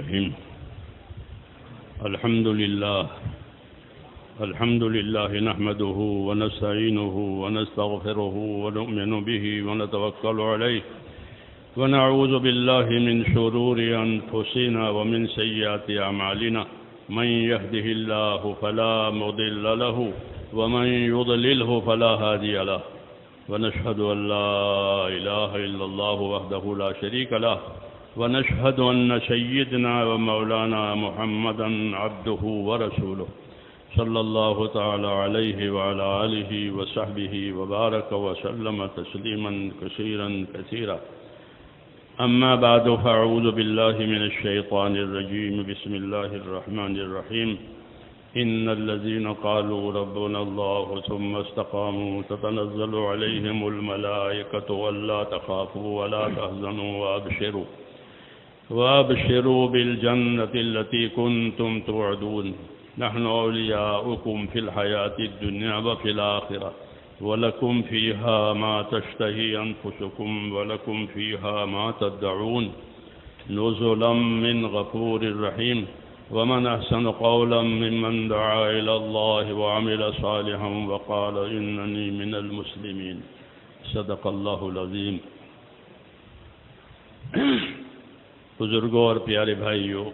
الرحيم الحمد لله نحمده ونستعينه ونستغفره ونؤمن به ونتوكل عليه ونعوذ بالله من شرور أنفسنا ومن سيئات أعمالنا من يهده الله فلا مضل له ومن يضلله فلا هادي له ونشهد أن لا إله إلا الله وحده لا شريك له ونشهد أن سيدنا ومولانا محمدا عبده ورسوله صلى الله تعالى عليه وعلى آله وصحبه وبارك وسلم تسليما كثيرا أما بعد فأعوذ بالله من الشيطان الرجيم بسم الله الرحمن الرحيم إن الذين قالوا ربنا الله ثم استقاموا تتنزل عليهم الملائكة ولا تخافوا ولا تحزنوا وابشروا بالجنة التي كنتم توعدون نحن أولياؤكم في الحياة الدنيا وفي الآخرة ولكم فيها ما تشتهي أنفسكم ولكم فيها ما تدعون نزلا من غفور رحيم ومن أحسن قولا ممن دعا إلى الله وعمل صالحا وقال إنني من المسلمين صدق الله العظيم। बुजुर्गों और प्यारे भाइयों,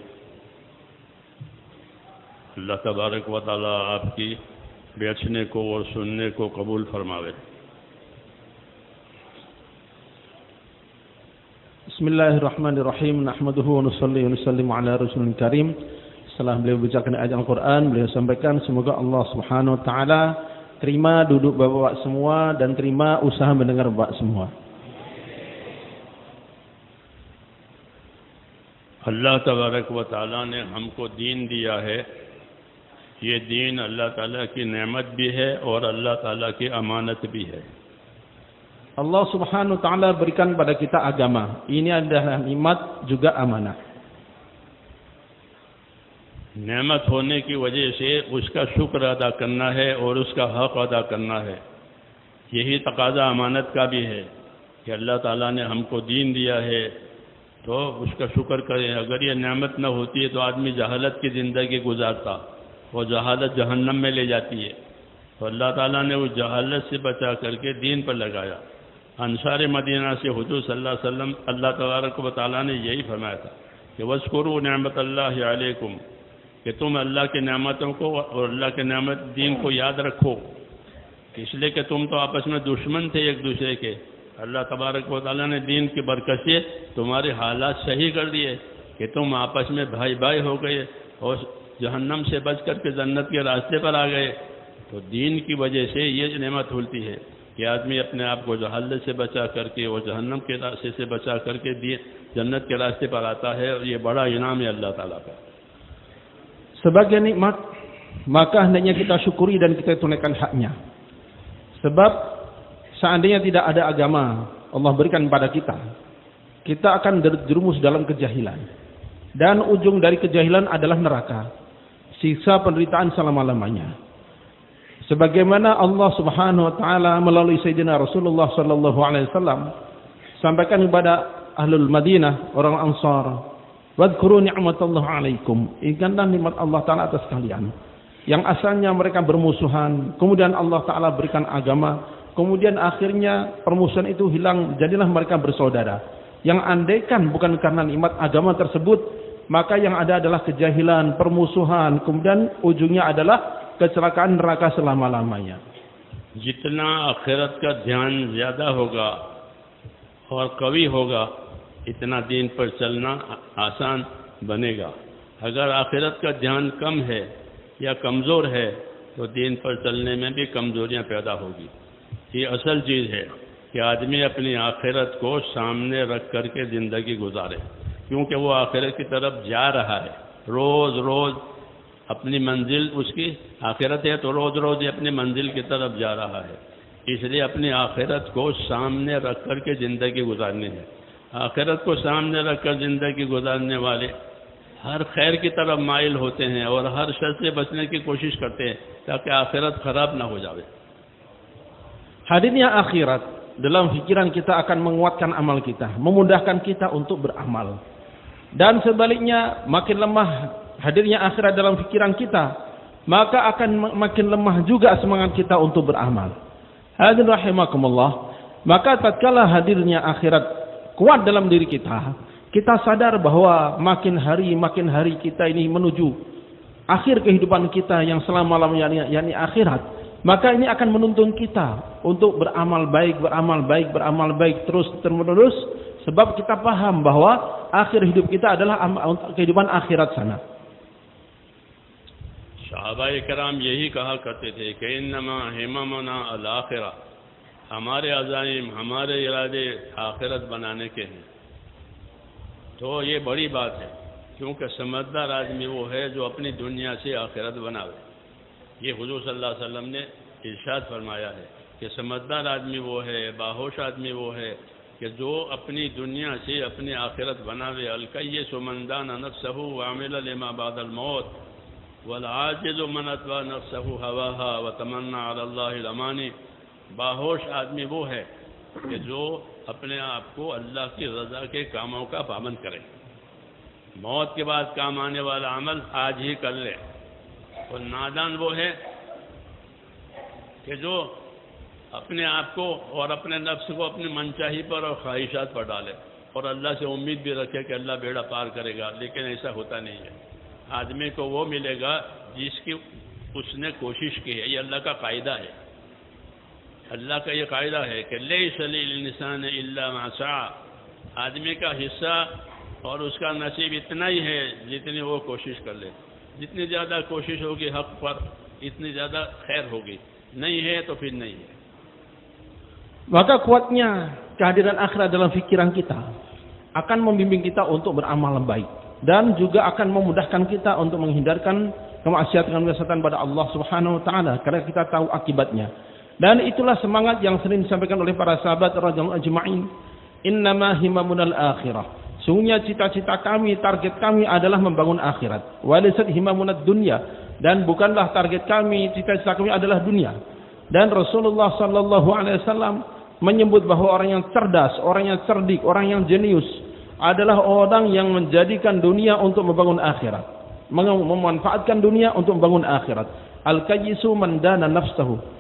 अल्लाह तबारक व तआला आपकी बैठने को और सुनने को कबूल फरमावे। Bismillahirrahmanirrahim. Nahmaduhu wa nusalli wa nusallimu ala rasulil karim. Setelah beliau bacakan ayat Al-Quran, beliau sampaikan semoga Allah Subhanahu wa taala terima duduk bapak-bapak semua dan terima usaha mendengar bapak semua. अल्लाह तबारक व तआला ने हमको दीन दिया है। ये दीन अल्लाह ताला की नेमत भी है और अल्लाह ताला की अमानत भी है। Allah Subhanahu wa taala berikan pada kita agama. Ini adalah nikmat juga amanah. नेमत होने की वजह से उसका शुक्र अदा करना है और उसका हक अदा करना है। यही तकाजा अमानत का भी है कि अल्लाह ताला ने हमको दीन दिया है तो उसका शुक्र करें। अगर ये नेमत न होती है तो आदमी जहालत की ज़िंदगी गुजारता और जहालत जहन्नम में ले जाती है। तो अल्लाह ताला ने उस जहालत से बचा करके दीन पर लगाया। अंसार मदीना से हुजूर सल्लल्लाहु अलैहि वसल्लम अल्लाह तबारक व तआला ने यही फरमाया था कि वज़कुरू निअमतल्लाहि अलैकुम, कि तुम अल्लाह की नेमतों को और अल्लाह के नेमत दीन को याद रखो, इसलिए कि तुम तो आपस में दुश्मन थे एक दूसरे के। अल्लाह तबारक व तआला ने दीन की बरकत से तुम्हारे हालात सही कर दिए कि तुम आपस में भाई भाई हो गए और जहन्नम से बच करके जन्नत के रास्ते पर आ गए। तो दीन की वजह से ये नेमत होती है कि आदमी अपने आप को जहालत से बचा करके और जहन्नम के रास्ते से बचा करके जन्नत के रास्ते पर आता है, और ये बड़ा इनाम है अल्लाह ताला का। Sebagai nikmat, maka hendaknya kita syukuri dan kita tunaikan haknya. Sebab seandainya tidak ada agama Allah berikan pada kita, kita akan terjerumus dalam kejahilan. Dan ujung dari kejahilan adalah neraka, siksa penderitaan selama-lamanya. Sebagaimana Allah Subhanahu wa taala melalui Sayyidina Rasulullah sallallahu alaihi wasallam sampaikan kepada ahlul Madinah, orang Ansar, wadhkuru ni'matallahi alaikum, ingatlah nikmat Allah taala atas kalian yang asalnya mereka bermusuhan, kemudian Allah taala berikan agama, kemudian akhirnya permusuhan itu hilang, jadilah mereka bersaudara. Yang andaikan bukan karena nikmat agama tersebut, maka yang ada adalah kejahilan, permusuhan, kemudian ujungnya adalah kecelakaan neraka selama-lamanya. जितना आखिरत का ध्यान ज़्यादा होगा और कवी होगा, इतना दीन पर चलना आसान बनेगा। अगर आखिरत का ध्यान कम है या कमज़ोर है तो दीन पर चलने में भी कमज़ोरियां पैदा होगी। ये असल चीज़ है कि आदमी अपनी आखिरत को सामने रख करके ज़िंदगी गुजारे, क्योंकि वो आखिरत की तरफ जा रहा है। रोज़ रोज़ अपनी मंजिल उसकी आखिरत है, तो रोज़ रोज़ अपनी मंजिल की तरफ जा रहा है। इसलिए अपनी आखिरत को सामने रख कर के ज़िंदगी गुजारनी है। आखिरत को सामने रख कर ज़िंदगी गुजारने वाले हर खैर की तरफ माइल होते हैं और हर शर से बचने की कोशिश करते हैं ताकि आखिरत खराब ना हो जाए। Hadirnya akhirat dalam pikiran kita akan menguatkan amal kita, memudahkan kita untuk beramal. Dan sebaliknya, makin lemah hadirnya akhirat dalam pikiran kita, maka akan makin lemah juga semangat kita untuk beramal. Hadirin rahimakumullah. Maka tatkala hadirnya akhirat kuat dalam diri kita, kita sadar bahwa makin hari kita ini menuju akhir kehidupan kita yang selama-lamanya, yakni akhirat. Maka ini akan menuntun kita untuk beramal baik terus menerus, sebab kita paham bahwa akhir hidup kita adalah kehidupan akhirat sana. सहाबाए कराम यही कहा करते थे कि इन्नमा हिम्मना अल-आखिरा, हमारे अज़ाइम, हमारे इरादे आखिरत बनाने के हैं। तो ये बड़ी बात है, क्योंकि समझदार आदमी वो है जो अपनी दुनिया से आखिरत बनावे। ये हुजूर सल्लल्लाहु अलैहि वसल्लम ने इरशाद फरमाया है कि समझदार आदमी वो है, बाहोश आदमी वो है कि जो अपनी दुनिया से अपनी आखिरत बनावे। अल-कय्यिसु मन दाना नफ्सहु व अमिला लिमा बअदल मौत वल-आजिज़ु मन अतबा नफ्सहु हवाहा व तमन्ना अला अल्लाहिल अमानी। बाहोश आदमी वो है कि जो अपने आप को अल्लाह की रज़ा के कामों का पाबंद करे, मौत के बाद काम आने वाला अमल आज ही कर ले। और नादान वो है कि जो अपने आप को और अपने नफ्स को अपनी मनचाही पर और ख्वाहिशात पर डाले और अल्लाह से उम्मीद भी रखे कि अल्लाह बेड़ा पार करेगा, लेकिन ऐसा होता नहीं है। आदमी को वो मिलेगा जिसकी उसने कोशिश की है। ये अल्लाह का कायदा है, अल्लाह का ये कायदा है कि लैसा लिल इंसान इल्ला मा सआ। आदमी का हिस्सा और उसका नसीब इतना ही है जितनी वो कोशिश कर ले। जितनी ज़्यादा कोशिश होगी हक पर, इतनी ज़्यादा खैर होगी, नहीं है तो फिर नहीं है। Maka kuatnya kehadiran akhirat dalam pikiran kita akan membimbing kita untuk beramal baik, dan juga akan memudahkan kita untuk menghindarkan kemaksiatan pada Allah Subhanahu wa taala karena kita tahu akibatnya. Dan itulah semangat yang sering disampaikan oleh para sahabat radhiyallahu ajma'in. Innama himmamunal akhirah. Sungguhnya cita-cita kami, target kami adalah membangun akhirat. Walisat himmamunad dunya, dan bukanlah target kami, cita-cita kami adalah dunia. Dan Rasulullah sallallahu alaihi wasallam menyebut bahwa orang yang cerdas, orang yang cerdik, orang yang jenius adalah orang yang menjadikan dunia untuk membangun akhirat, memanfaatkan dunia untuk membangun akhirat. Al-kayyisu man dana nafsahu.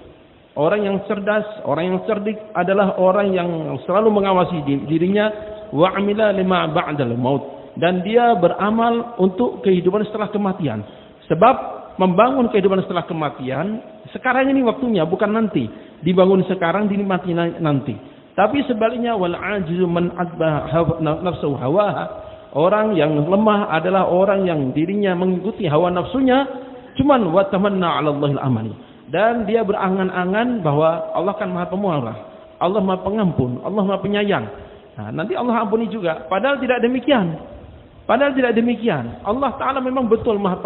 Orang yang cerdas, orang yang cerdik adalah orang yang selalu mengawasi dirinya, wa amila lima ba'dal maut, dan dia beramal untuk kehidupan setelah kematian. Sebab membangun kehidupan setelah kematian sekarang ini waktunya, bukan nanti. Dibangun sekarang, dinikmati nanti. Tapi sebaliknya, wal ajizu man adba nafsuhu hawaha. Orang yang lemah adalah orang yang dirinya mengikuti hawa nafsunya, cuman wa tamanna 'ala Allahil amani. Dan dia berangan-angan bahwa Allah kan Maha Pemurah, Allah Maha Pengampun, Allah Maha Penyayang. Nah, nanti Allah ampuni juga. Padahal tidak demikian. Allah Ta'ala memang betul Maha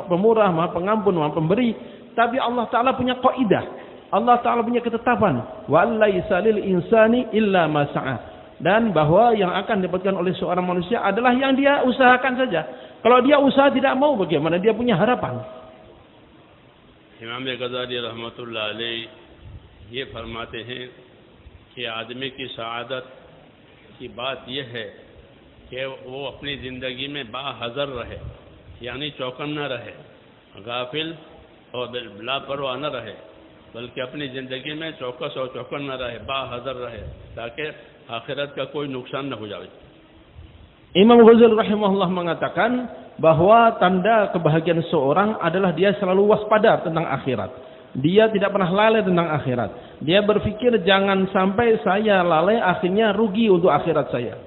Pemurah, Maha Pengampun, Maha Pemberi. Tapi Allah Ta'ala punya kaidah. Allah Ta'ala punya ketetapan. Wa laisa lil insani illa ma sa'a. Dan bahwa yang akan didapatkan oleh seorang manusia adalah yang dia usahakan saja. Kalau dia usaha tidak mau, bagaimana dia punya harapan? इमाम गज़ाली रहमतुल्लाह अलैह ये फरमाते हैं कि आदमी की सआदत की बात यह है कि वो अपनी ज़िंदगी में बाहज़र रहे, यानी चौकन्ना रहे, गाफिल और लापरवाह न रहे, बल्कि अपनी ज़िंदगी में चौकस और चौकन्ना रहे, बाहज़र रहे, ताकि आखिरत का कोई नुकसान न हो जाए। Imam Ghazali rahimahullah mengatakan bahwa tanda kebahagiaan seorang adalah dia selalu waspada tentang akhirat. Dia tidak pernah lalai tentang akhirat. Dia berpikir jangan sampai saya lalai, akhirnya rugi untuk akhirat saya.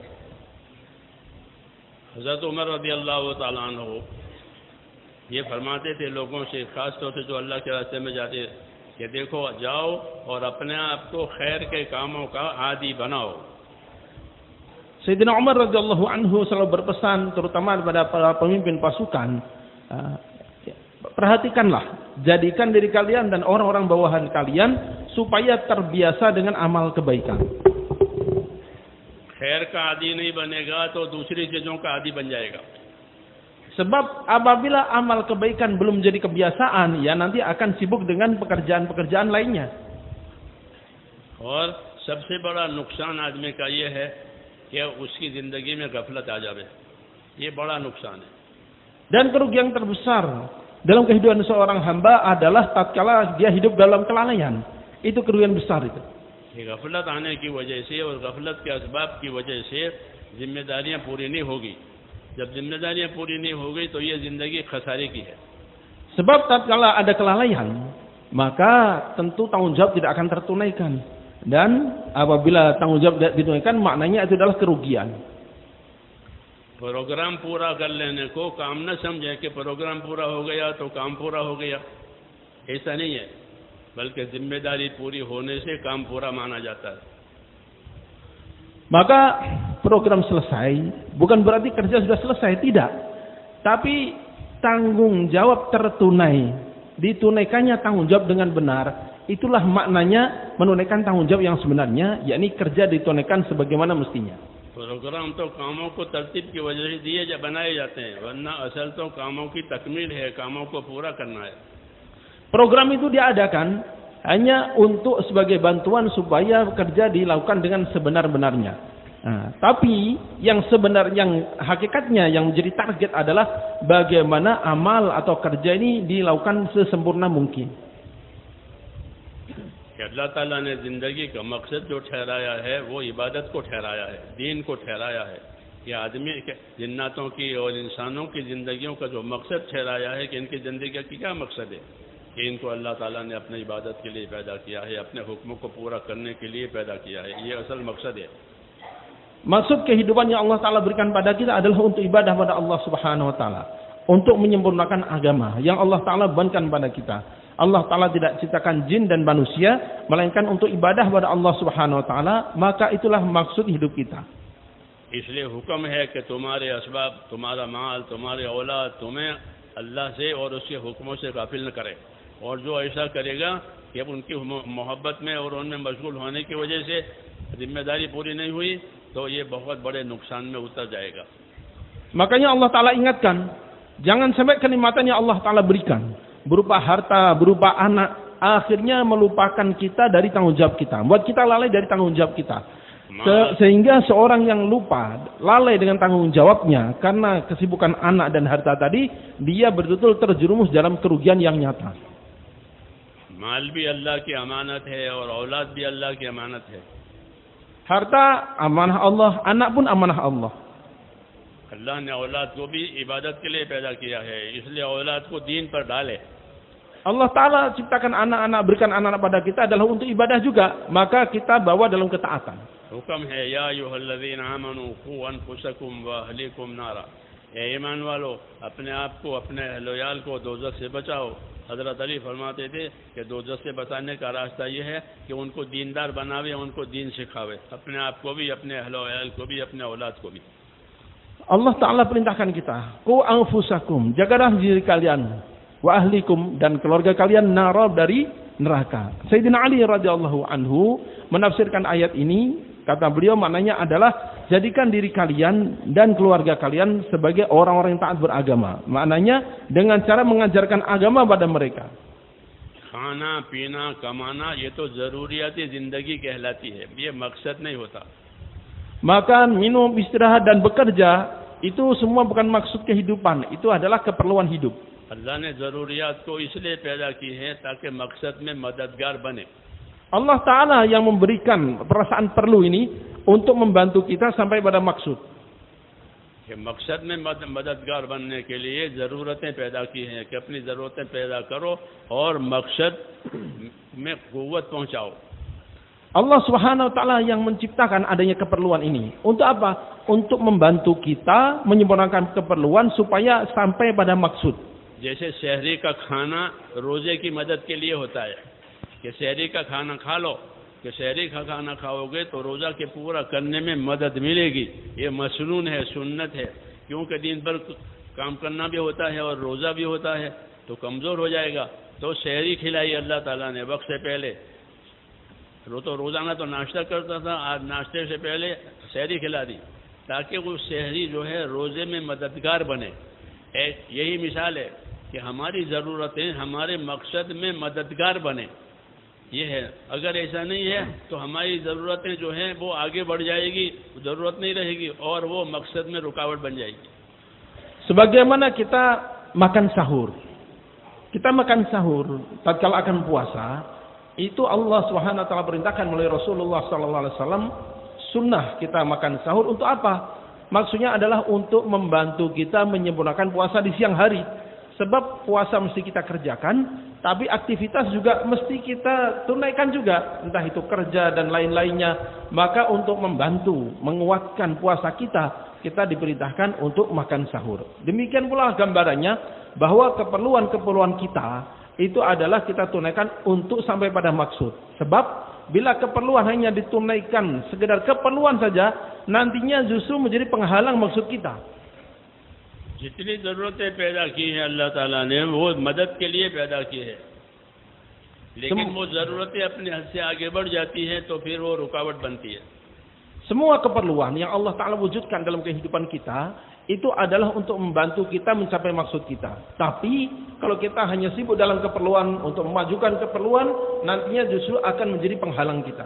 हज़रत उमर रज़ियल्लाहु ताला अन्हु ये फरमाते थे लोगों से, खास तौर से जो अल्लाह के रास्ते में जाते, कि देखो जाओ और अपने आप को खैर के कामों का आदी बनाओ। Sayyidina Umar radhiyallahu anhu selalu berpesan terutama kepada para pemimpin pasukan, perhatikanlah, jadikan diri kalian dan orang-orang bawahan kalian supaya terbiasa dengan amal kebaikan. खैर का आदी नहीं बनेगा तो दूसरी चीजों का आदी बन जाएगा। Sebab apabila amal kebaikan belum jadi kebiasaan, ya nanti akan sibuk dengan pekerjaan-pekerjaan lainnya. और सबसे बड़ा नुकसान आदमी का ये है कि उसकी जिंदगी में गफलत आ जावे, ये बड़ा नुकसान है. Dan kerugian terbesar dalam kehidupan seorang hamba adalah tatkala dia hidup dalam kelalaian. Itu kerugian besar itu. ये गफलत आने की वजह से और गफलत के असबाब की वजह से जिम्मेदारियां पूरी नहीं होगी. जब जिम्मेदारियां पूरी नहीं हो गई तो ये जिंदगी खसारे की है. Sebab tatkala ada kelalaian, maka tentu tanggung jawab tidak akan tertunaikan. Dan apabila tanggung jawab tidak ditunaikan, maknanya itu adalah kerugian. Program पूरा कर लेने को काम न समझे कि प्रोग्राम पूरा हो गया तो काम पूरा हो गया. ऐसा नहीं है, बल्कि जिम्मेदारी पूरी होने से काम पूरा माना जाता है. Maka program selesai bukan berarti kerja sudah selesai, tidak. Tapi tanggung jawab tertunai, ditunaikannya tanggung jawab dengan benar, itulah maknanya menunaikan tanggung jawab yang sebenarnya, yakni kerja ditunaikan sebagaimana mestinya. Program तो कामों को तरतीब की वजह से दिए बनाए जाते हैं, वरना असल तो कामों की तकमील है, कामों को पूरा करना है. Program itu diadakan hanya untuk sebagai bantuan supaya kerja dilakukan dengan sebenar-benarnya. Nah, tapi yang hakikatnya yang menjadi target adalah bagaimana amal atau kerja ini dilakukan sesempurna mungkin. अल्लाह ताला ने जिंदगी का मकसद जो ठहराया है वो इबादत को ठहराया है, दीन को ठहराया है. ये आदमी के जिन्नातों की और इंसानों की जिंदगियों का जो मकसद ठहराया है कि इनकी जिंदगी का क्या मकसद है, कि इनको अल्लाह ताला ने अपनी इबादत के लिए पैदा किया है, अपने हुक्मों को पूरा करने के लिए पैदा किया है. ये असल मकसद है. Maksud kehidupan yang Allah Ta'ala berikan pada kita adalah untuk ibadah pada Allah Subhanahu Wa Ta'ala, untuk menyempurnakan agama yang Allah Ta'ala bebankan pada kita. Allah Ta'ala tidak ciptakan jin dan manusia melainkan untuk ibadah pada Allah Subhanahu Wa Ta'ala, maka itulah maksud hidup kita. इसलिए हुक्म है कि तुम्हारे असबाब, तुम्हारा माल, तुम्हारे औलाद तुम्हें अल्लाह से और उसके हुक्मों से गाफिल न करे. और जो ऐसा करेगा कि अब उनकी मोहब्बत में और उनमें मशगूल होने की वजह से जिम्मेदारी पूरी नहीं हुई तो ये बहुत बड़े नुकसान में उतर जाएगा. Makanya Allah Ta'ala ingatkan, jangan sampai kenikmatan yang Allah Ta'ala berikan berupa harta, berupa anak, akhirnya melupakan kita dari tanggung jawab kita, buat kita lalai dari tanggung jawab kita. Sehingga seorang yang lupa, lalai dengan tanggung jawabnya karena kesibukan anak dan harta tadi, dia betul-betul terjerumus dalam kerugian yang nyata. माल भी अल्लाह की अमानत है और औलाद भी अल्लाह की अमानत है. Harta amanah Allah, anak pun amanah Allah. अल्लाह ने औलाद को भी इबादत के लिए पैदा किया है, इसलिए औलाद को दीन पर डाले. Allah Ta'ala ciptakan anak-anak, berikan anak-anak pada kita adalah untuk ibadah juga, maka kita bawa dalam ketaatan. हुक्म है या अय्युहल्लज़ीना आमनू क़ू अनफुसकुम व अहलीकुम नारा. ए ईमान वालो, अपने आप को, अपने अहल-ओ-याल को दोज़ख से बचाओ. हज़रत अली फरमाते थे कि दोज़ख से बचाने का रास्ता ये है कि उनको दीनदार बनावे, उनको दीन सिखावे, अपने आप को भी, अपने अहल-ओ-याल को भी, अपने औलाद को भी. Allah Ta'ala perintahkan kita, qu anfusakum, jagalah diri kalian, wa ahlikum, dan keluarga kalian, nara, dari neraka. Sayyidina Ali radhiyallahu anhu menafsirkan ayat ini, kata beliau maknanya adalah jadikan diri kalian dan keluarga kalian sebagai orang-orang yang taat beragama. Maknanya dengan cara mengajarkan agama pada mereka. खाना पीना कमाना ये तो जरूरियाती जिंदगी कहलाती है, ये मकसद नहीं होता. Makan, minum, istirahat dan bekerja itu semua bukan maksud kehidupan, itu adalah keperluan hidup. अल्लाह ने जरूरियात को इसलिए पैदा की है ताकि मकसद में मददगार बने. Allah Ta'ala yang memberikan perasaan perlu ini untuk membantu kita sampai pada maksud. कि मकसद में मददगार बनने के लिए ज़रूरतें पैदा की हैं कि अपनी ज़रूरतें पैदा करो और मकसद में कुव्वत पहुंचाओ. Allah Subhanahu Wa Ta'ala yang menciptakan adanya keperluan ini. Untuk apa? Untuk membantu kita menyempurnakan keperluan supaya sampai pada maksud. जैसे शहरी का खाना रोजे की मदद के लिए होता है कि शहरी का खाना खा लो, कि शहरी का खाना खाओगे तो रोज़ा के पूरा करने में मदद मिलेगी. ये मसनून है, सुन्नत है, क्योंकि दिन भर काम करना भी होता है और रोज़ा भी होता है तो कमज़ोर हो जाएगा. तो शहरी खिलाई अल्लाह ताला ने वक्त से पहले. तो रोज़ाना तो नाश्ता करता था, आज नाश्ते से पहले शहरी खिला दी ताकि वो शहरी जो है रोज़े में मददगार बने. यही मिसाल है कि हमारी ज़रूरतें हमारे मकसद में मददगार बने. ये है, अगर ऐसा नहीं है तो हमारी ज़रूरतें जो हैं वो आगे बढ़ जाएगी, ज़रूरत नहीं रहेगी और वो मकसद में रुकावट बन जाएगी. Sebagaimana kita makan sahur. Kita makan sahur tatkala akan puasa, itu Allah Subhanahu wa taala perintahkan melalui Rasulullah sallallahu alaihi wasallam sunnah kita makan sahur untuk apa? Maksudnya adalah untuk membantu kita menyempurnakan puasa di siang hari. Sebab puasa mesti kita kerjakan, tapi aktivitas juga mesti kita tunaikan juga, entah itu kerja dan lain-lainnya. Maka untuk membantu menguatkan puasa kita diperintahkan untuk makan sahur. Demikian pula gambarannya bahwa keperluan-keperluan kita itu adalah kita tunaikan untuk sampai pada maksud. Sebab bila keperluan hanya ditunaikan sekedar keperluan saja, nantinya justru menjadi penghalang maksud kita. जितनी ज़रूरतें पैदा की हैं अल्लाह ताला ने वो मदद के लिए पैदा की है, लेकिन वो ज़रूरतें अपने हद से आगे बढ़ जाती हैं तो फिर वो रुकावट बनती है. Semua keperluan yang Allah Ta'ala wujudkan dalam kehidupan kita itu adalah untuk membantu kita mencapai maksud kita. Tapi kalau kita hanya sibuk dalam keperluan untuk memajukan keperluan, nantinya justru akan menjadi penghalang kita.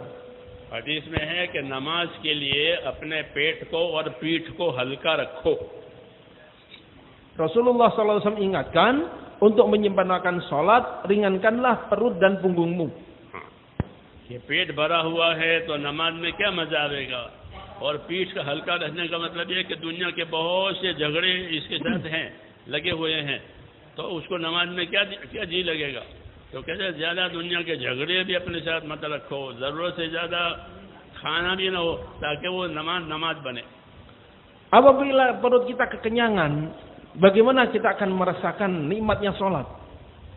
हदीस में है कि नमाज के लिए अपने पेट को और पीठ को हल्का रखो. Rasulullah SAW ingatkan untuk menyempurnakan sholat, ringankanlah perut dan punggungmu. ये पेट भरा हुआ है तो नमाज में क्या मजा आएगा, और पीठ का हल्का रहने का मतलब ये कि दुनिया के बहुत से झगड़े इसके साथ हैं, लगे हुए हैं, तो उसको नमाज में क्या जी लगेगा. तो कहते हैं ज्यादा दुनिया के झगड़े भी अपने साथ मत रखो, जरूरत से ज्यादा खाना भी ना हो, ताकि वो नमाज बने. Apabila perut kita kekenyangan, bagaimana kita akan merasakan nikmatnya sholat?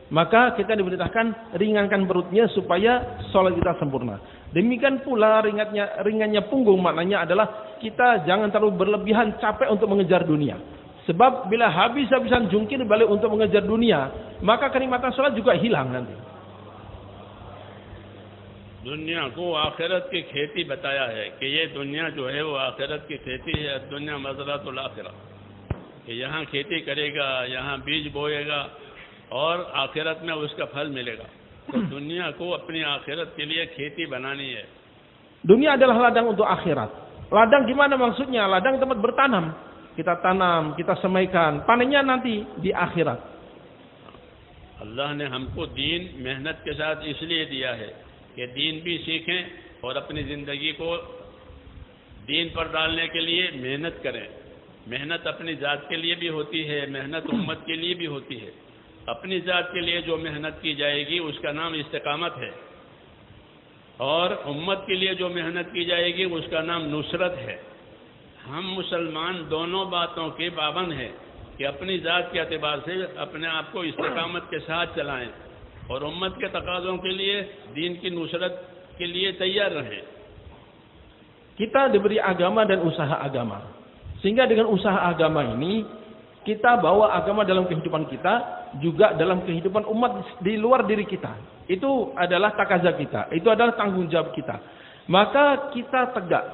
Maka kita diperintahkan ringankan perutnya supaya sholat kita sempurna. Demikian pula ringannya punggung, maknanya adalah kita jangan terlalu berlebihan capek untuk mengejar dunia. Sebab bila habis-habisan jungkir balik untuk mengejar dunia, maka kenikmatan sholat juga hilang nanti. दुनिया को आखिरत की खेती बताया है कि ये दुनिया जो है वो आखिरत की खेती है. दुनिया मज़रअतुल आखिरा, कि यहाँ खेती करेगा, यहाँ बीज बोएगा और आखिरत में उसका फल मिलेगा. तो दुनिया को अपनी आखिरत के लिए खेती बनानी है. Dunia adalah ladang untuk akhirat. Ladang gimana maksudnya? Ladang tempat bertanam. Kita tanam, kita semaikan, panennya nanti di akhirat. अल्लाह ने हमको दीन मेहनत के साथ इसलिए दिया है कि दीन भी सीखें और अपनी ज़िंदगी को दीन पर डालने के लिए मेहनत करें. मेहनत अपनी ज़ात के लिए भी होती है, मेहनत उम्मत के लिए भी होती है. अपनी ज़ात के लिए जो मेहनत की जाएगी उसका नाम इस्तिकामत है, और उम्मत के लिए जो मेहनत की जाएगी उसका नाम नुसरत है. हम मुसलमान दोनों बातों के पाबंद हैं कि अपनी ज़ात के एतबार से अपने आप को इस्तिकामत के साथ चलाएं और उम्मत के तकाज़ों के लिए दीन की नुसरत के लिए तैयार रहें. Kita diberi agama dan usaha agama. Sehingga dengan usaha agama ini kita bawa agama dalam kehidupan kita, juga dalam kehidupan umat di luar diri kita. Itu adalah takaza kita, itu adalah tanggung jawab kita. Maka kita tegak,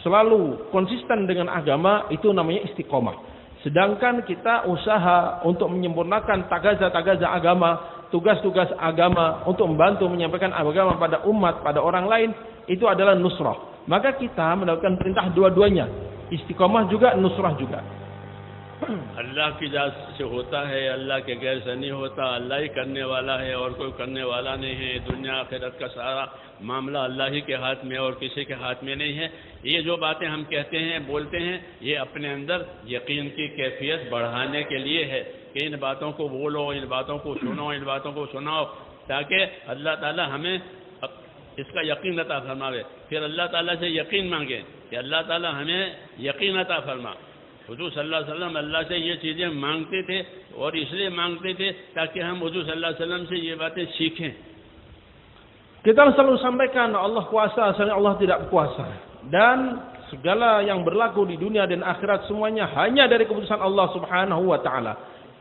selalu konsisten dengan agama, itu namanya istiqomah. Sedangkan kita usaha untuk menyempurnakan takaza-takaza agama, tugas-tugas agama untuk membantu menyampaikan agama pada umat, pada orang lain, itu adalah nusrah. Maka kita mendapatkan perintah dua-duanya, istiqomah juga, nusrah juga. अल्लाह की जात से होता है, अल्लाह के गैर से नहीं होता. अल्लाह ही करने वाला है और कोई करने वाला नहीं है. दुनिया आखिरत का सारा मामला अल्लाह ही के हाथ में और किसी के हाथ में नहीं है. ये जो बातें हम कहते हैं, बोलते हैं, ये अपने अंदर यकीन की कैफियत बढ़ाने के लिए है कि इन बातों को बोलो, इन बातों को सुनो, इन बातों को सुनाओ, ताकि अल्लाह ताला हमें इसका यकीन अता फरमावे. फिर अल्लाह ताला से यकीन मांगे कि अल्लाह ताला हमें यकीन अता फरमा. हुजूर सल्लल्लाहु अलैहि वसल्लम अल्लाह से ये चीज़ें मांगते थे, और इसलिए मांगते थे ताकि हम हुजूर सल्लल्लाहु अलैहि वसल्लम से ये बातें सीखें. Kita selalu sampaikan Allah kuasa, asalnya Allah tidak kuasa. Dan segala yang berlaku di dunia dan akhirat semuanya hanya dari keputusan Allah Subhanahu wa taala.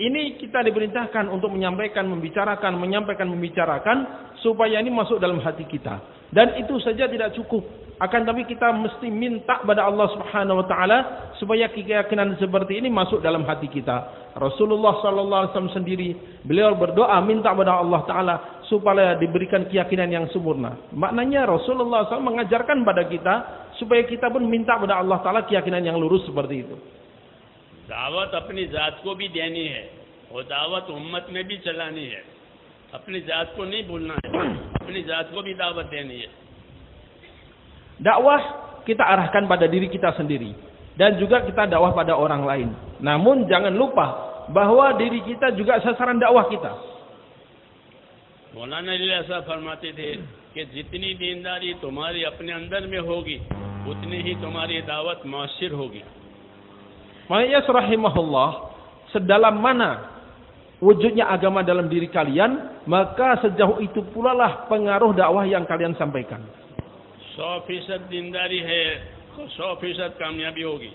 Ini kita diperintahkan untuk menyampaikan, membicarakan supaya ini masuk dalam hati kita. Dan itu saja tidak cukup. Akan tapi kita mesti minta pada Allah Subhanahu wa taala supaya keyakinan seperti ini masuk dalam hati kita. Rasulullah sallallahu alaihi wasallam sendiri, beliau berdoa minta pada Allah taala supaya diberikan keyakinan yang sempurna. Maknanya Rasulullah SAW mengajarkan pada kita supaya kita pun minta pada Allah taala keyakinan yang lurus seperti itu. दावत अपनी जात को भी देनी है और दावत उम्मत में भी चलानी है। अपनी जात को नहीं भूलना है, अपनी जात को भी दावत देनी है। Dakwah kita arahkan pada diri kita sendiri dan juga kita dakwah pada orang lain. Namun jangan lupa bahwa diri kita juga sasaran dakwah kita. मौलाना अली ऐसा फरमाते थे कि जितनी दीनदारी तुम्हारी अपने अंदर में होगी उतनी ही तुम्हारी दावत मौसर होगी। Makanya rahimahullah, sedalam mana wujudnya agama dalam diri kalian, maka sejauh itu pula lah pengaruh dakwah yang kalian sampaikan. 100% दीनदारी है तो 100% कामयाबी होगी।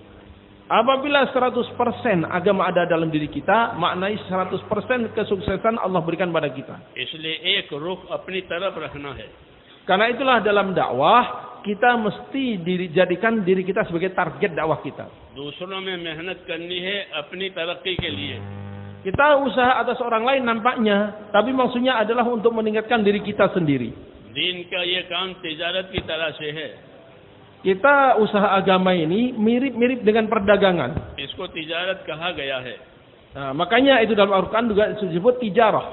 Apabila 100% agama ada dalam diri kita, maknai 100% kesuksesan Allah berikan pada kita. इसलिए एक रुख अपनी तरफ रखना है। Karena itulah dalam dakwah kita mesti dijadikan diri kita sebagai target dakwah kita. दूसरों में मेहनत करनी है अपनी तरक्की के लिए। Kita usaha atas orang lain nampaknya, tapi maksudnya adalah untuk meningkatkan diri kita sendiri. दीन का ये काम तिजारत की तरह से है। Kita usaha agama ini mirip-mirip dengan perdagangan. इसको तिजारत कहा गया है। Nah, makanya itu dalam Al-Quran juga disebut tijarah.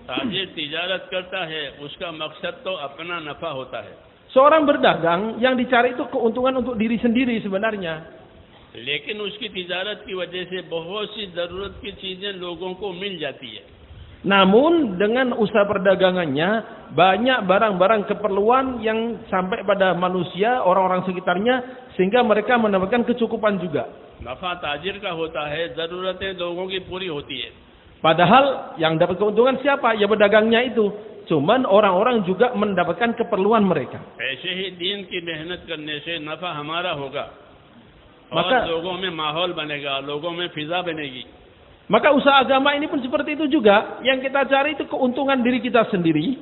ताजिर तिजारत करता है उसका मकसद तो अपना नफा होता है। Seorang berdagang yang dicari itu keuntungan untuk diri sendiri sebenarnya. लेकिन उसकी तिजारत की वजह से बहुत सी जरूरत की चीजें लोगों को मिल जाती है। Namun dengan usaha perdagangannya banyak barang-barang keperluan yang sampai pada manusia, orang-orang sekitarnya, sehingga mereka mendapatkan kecukupan juga. नफा ताजिर का होता है, जरूरतें लोगों की पूरी होती है। Padahal yang dapat keuntungan siapa? Ya pedagangnya itu. Cuman orang-orang juga mendapatkan keperluan mereka. ऐसे ही दीन की मेहनत करने से नफा हमारा होगा और Maka- लोगों में माहौल बनेगा, लोगों में फिजा बनेगी। Maka usaha agama ini pun seperti itu juga. Yang kita cari itu keuntungan diri kita sendiri,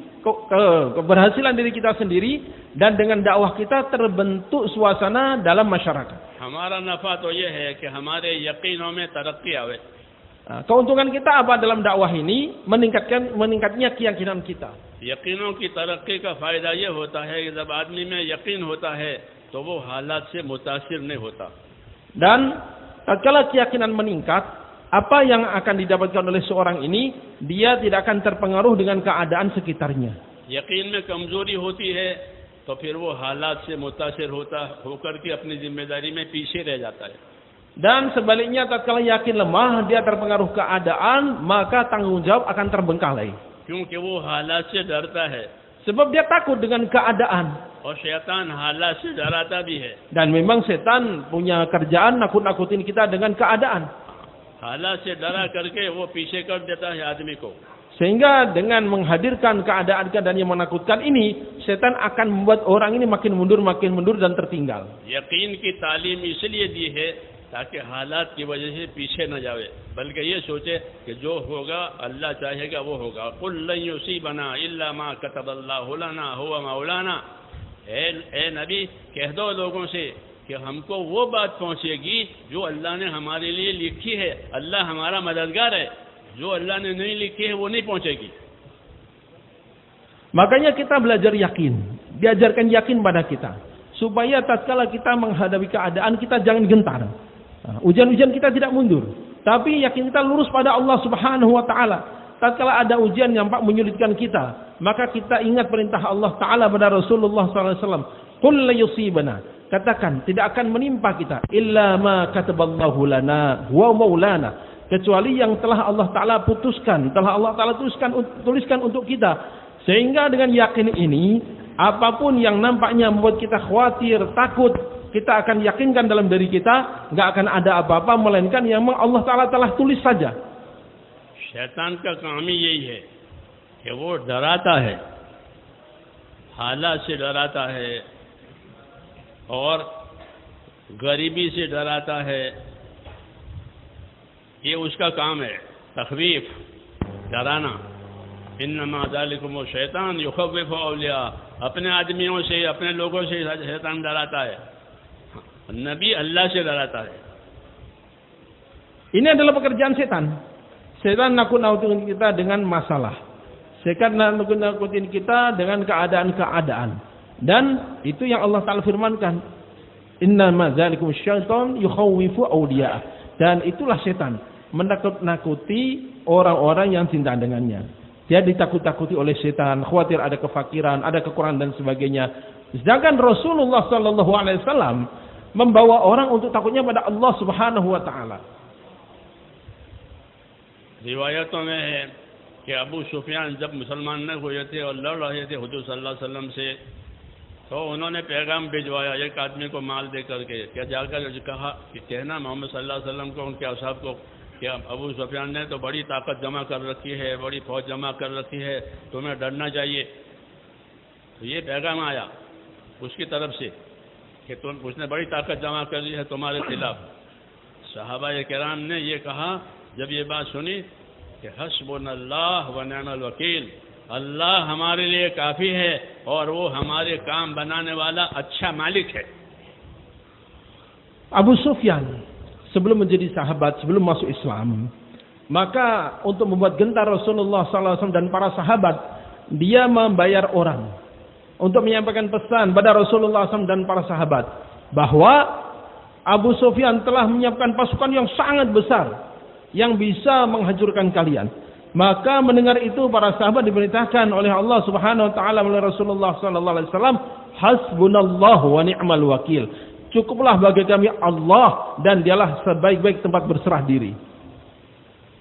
keberhasilan diri kita sendiri, dan dengan dakwah kita terbentuk suasana dalam masyarakat. हमारा नफा तो ये है कि हमारे यकीनों में तरक्की आवे। Nah, keuntungan kita apa dalam dakwah ini? Meningkatnya keyakinan kita. यकीनों की तरक्की का फायदा ये होता है कि जब आदमी में यकीन होता है तो वो हालात से मुतासिर नहीं होता। Dan tatkala keyakinan meningkat, apa yang akan didapatkan oleh seorang ini, dia tidak akan terpengaruh dengan keadaan sekitarnya. यकीन में कमजोरी होती है तो फिर वो हालात से मुतासिर होकर के अपनी जिम्मेदारी में पीछे रह जाता है। Dan sebaliknya tatkala yakin lemah, dia terpengaruh keadaan, maka tanggung jawab akan terbengkalai. क्योंकि वो हालात से डरता है Sebab dia takut dengan keadaan. और शैतान हालात से डराता भी है। Dan memang setan punya kerjaan nakut-nakutin kita dengan keadaan. हालात से डरा करके वो पीछे कर देता है आदमी को। Sehingga dengan menghadirkan keadaan-keadaan yang menakutkan ini, setan akan membuat orang ini makin mundur dan tertinggal. यकीन की तालीम इसलिए दी है ताकि हालात की वजह से पीछे न जावे, बल्कि ये सोचे कि जो होगा अल्लाह चाहेगा वो होगा। कुल लन युसीबना इल्ला मा कतबल्लाहु लना हुवा मौलाना। ए नबी कह दो लोगों से कि हमको वो बात पहुंचेगी जो अल्लाह ने हमारे लिए लिखी है। अल्लाह हमारा मददगार है, जो अल्लाह ने नहीं लिखी है वो नहीं पहुंचेगी। Makanya kita belajar yakin, diajarkan yakin pada kita, supaya tatkala kita menghadapi keadaan kita jangan gentar. Ujian-ujian kita tidak mundur, tapi yakin kita lurus pada Allah Subhanahu wa taala. Tatkala ada ujian yang menyulitkan kita, maka kita ingat perintah Allah taala pada Rasulullah sallallahu alaihi wasallam, "Qul la yusibana." Katakan, tidak akan menimpa kita illa ma kataballahu lana wa maulana, kecuali yang telah Allah taala putuskan, telah Allah taala tuliskan untuk kita. Sehingga dengan yakin ini, apapun yang nampaknya membuat kita khawatir, takut, kita akan yakinkan dalam diri kita, nggak akan ada apa-apa melainkan yang memang Allah taala telah tulis saja. शैतान का काम ही यही है कि वो डराता है, हालात से डराता है और गरीबी से डराता है। ये उसका काम है, तखवीफ, डराना। इन्नमा ज़ालिकुम शैतान युखव्विफु औलिया, अपने आदमियों से, अपने लोगों से शैतान डराता है। नबी अल्लाह से डराता है। Ini adalah pekerjaan setan. Setan nakut-nakutin kita dengan masalah. Setan nakut-nakutin kita dengan keadaan-keadaan. Dan itu yang Allah Ta'ala firmankan. Innama dzalikum syaitan yukhawwifu awliya. Dan itulah setan, menakut-nakuti orang-orang yang cinta dengannya. Dia ditakut-takuti oleh setan, khawatir ada kefakiran, ada kekurangan dan sebagainya. Sedangkan Rasulullah sallallahu alaihi wasallam membawa orang untuk takutnya pada Allah Subhanahu wa taala. रिवायतों में है कि अबू सुफियान जब मुसलमान न हुए थे और लड़ रहे थे हुजूर सल्लल्लाहु अलैहि वसल्लम से, तो उन्होंने पैगाम भिजवाया एक आदमी को माल दे करके, क्या जाकर कहा कि कहना मोहम्मद सल्लल्लाहु अलैहि वसल्लम को, उनके असहाब को, कि अबू सुफियान ने तो बड़ी ताकत जमा कर रखी है, बड़ी फौज जमा कर रखी है, तुम्हें डरना चाहिए। तो ये पैगाम आया उसकी तरफ से कि उसने बड़ी ताकत जमा कर ली है तुम्हारे खिलाफ। सहाबा किराम ने ये कहा जब ये बात सुनी कि हस्बुनल्लाह व निअमल वकील, अल्लाह हमारे लिए काफ़ी है और वो हमारे काम बनाने वाला अच्छा मालिक है। Abu Sufyan sebelum menjadi sahabat, sebelum masuk Islam, maka untuk membuat gentar Rasulullah SAW dan para sahabat, dia membayar orang untuk menyampaikan pesan pada Rasulullah SAW dan para sahabat bahwa Abu Sufyan telah menyiapkan pasukan yang sangat besar yang bisa menghancurkan kalian. Maka mendengar itu para sahabat diperintahkan oleh Allah Subhanahu wa taala melalui Rasulullah sallallahu alaihi wasallam, hasbunallahu wa ni'mal wakil. Cukuplah bagi kami Allah dan dialah sebaik-baik tempat berserah diri.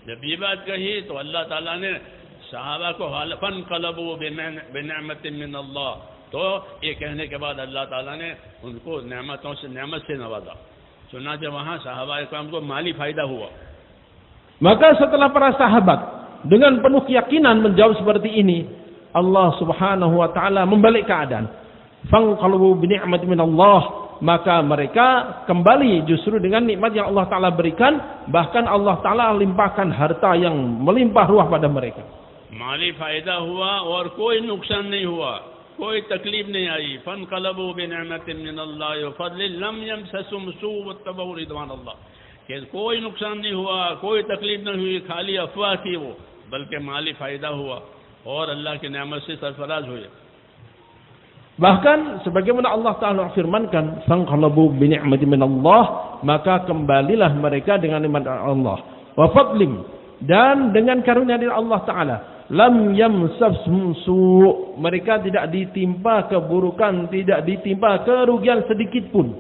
जब ये बात कही तो अल्लाह ताला ने सहाबा को फन कलबू बिनिअमतिन मिन अल्लाह, तो ये कहने के बाद अल्लाह ताला ने उनको नेमत से नवाजा। सुना जब वहाँ सहाबा इकराम को माली फायदा हुआ। Maka setelah para sahabat dengan penuh keyakinan menjawab seperti ini, Allah Subhanahu wa taala membalik keadaan. Fanqalabu bi ni'matin min Allah, maka mereka kembali justru dengan nikmat yang Allah taala berikan, bahkan Allah taala limpahkan harta yang melimpah ruah pada mereka. माली फायदा हुआ और कोई नुकसान नहीं हुआ, कोई तकलीफ नहीं आई। फनक़लबू बिनिअमतिन मिन अल्लाह व फ़ज़लिन लम यमससहुम सूअ वत्तबऊ रिज़वान अल्लाह, कि कोई नुकसान नहीं हुआ, कोई तकलीफ नहीं हुई, खाली अफवाह थी वो, बल्कि माली फायदा हुआ और अल्लाह की नेमत से सरफराज हुए। Bahkan sebagaimana Allah Ta'ala firmankan, fanqalabu bi ni'matin min Allah, maka kembalilah mereka dengan nikmat Allah, wa fadlim, dan dengan karunia dari Allah Ta'ala. Lam yamsashum su', mereka tidak ditimpa keburukan, tidak ditimpa kerugian sedikit pun.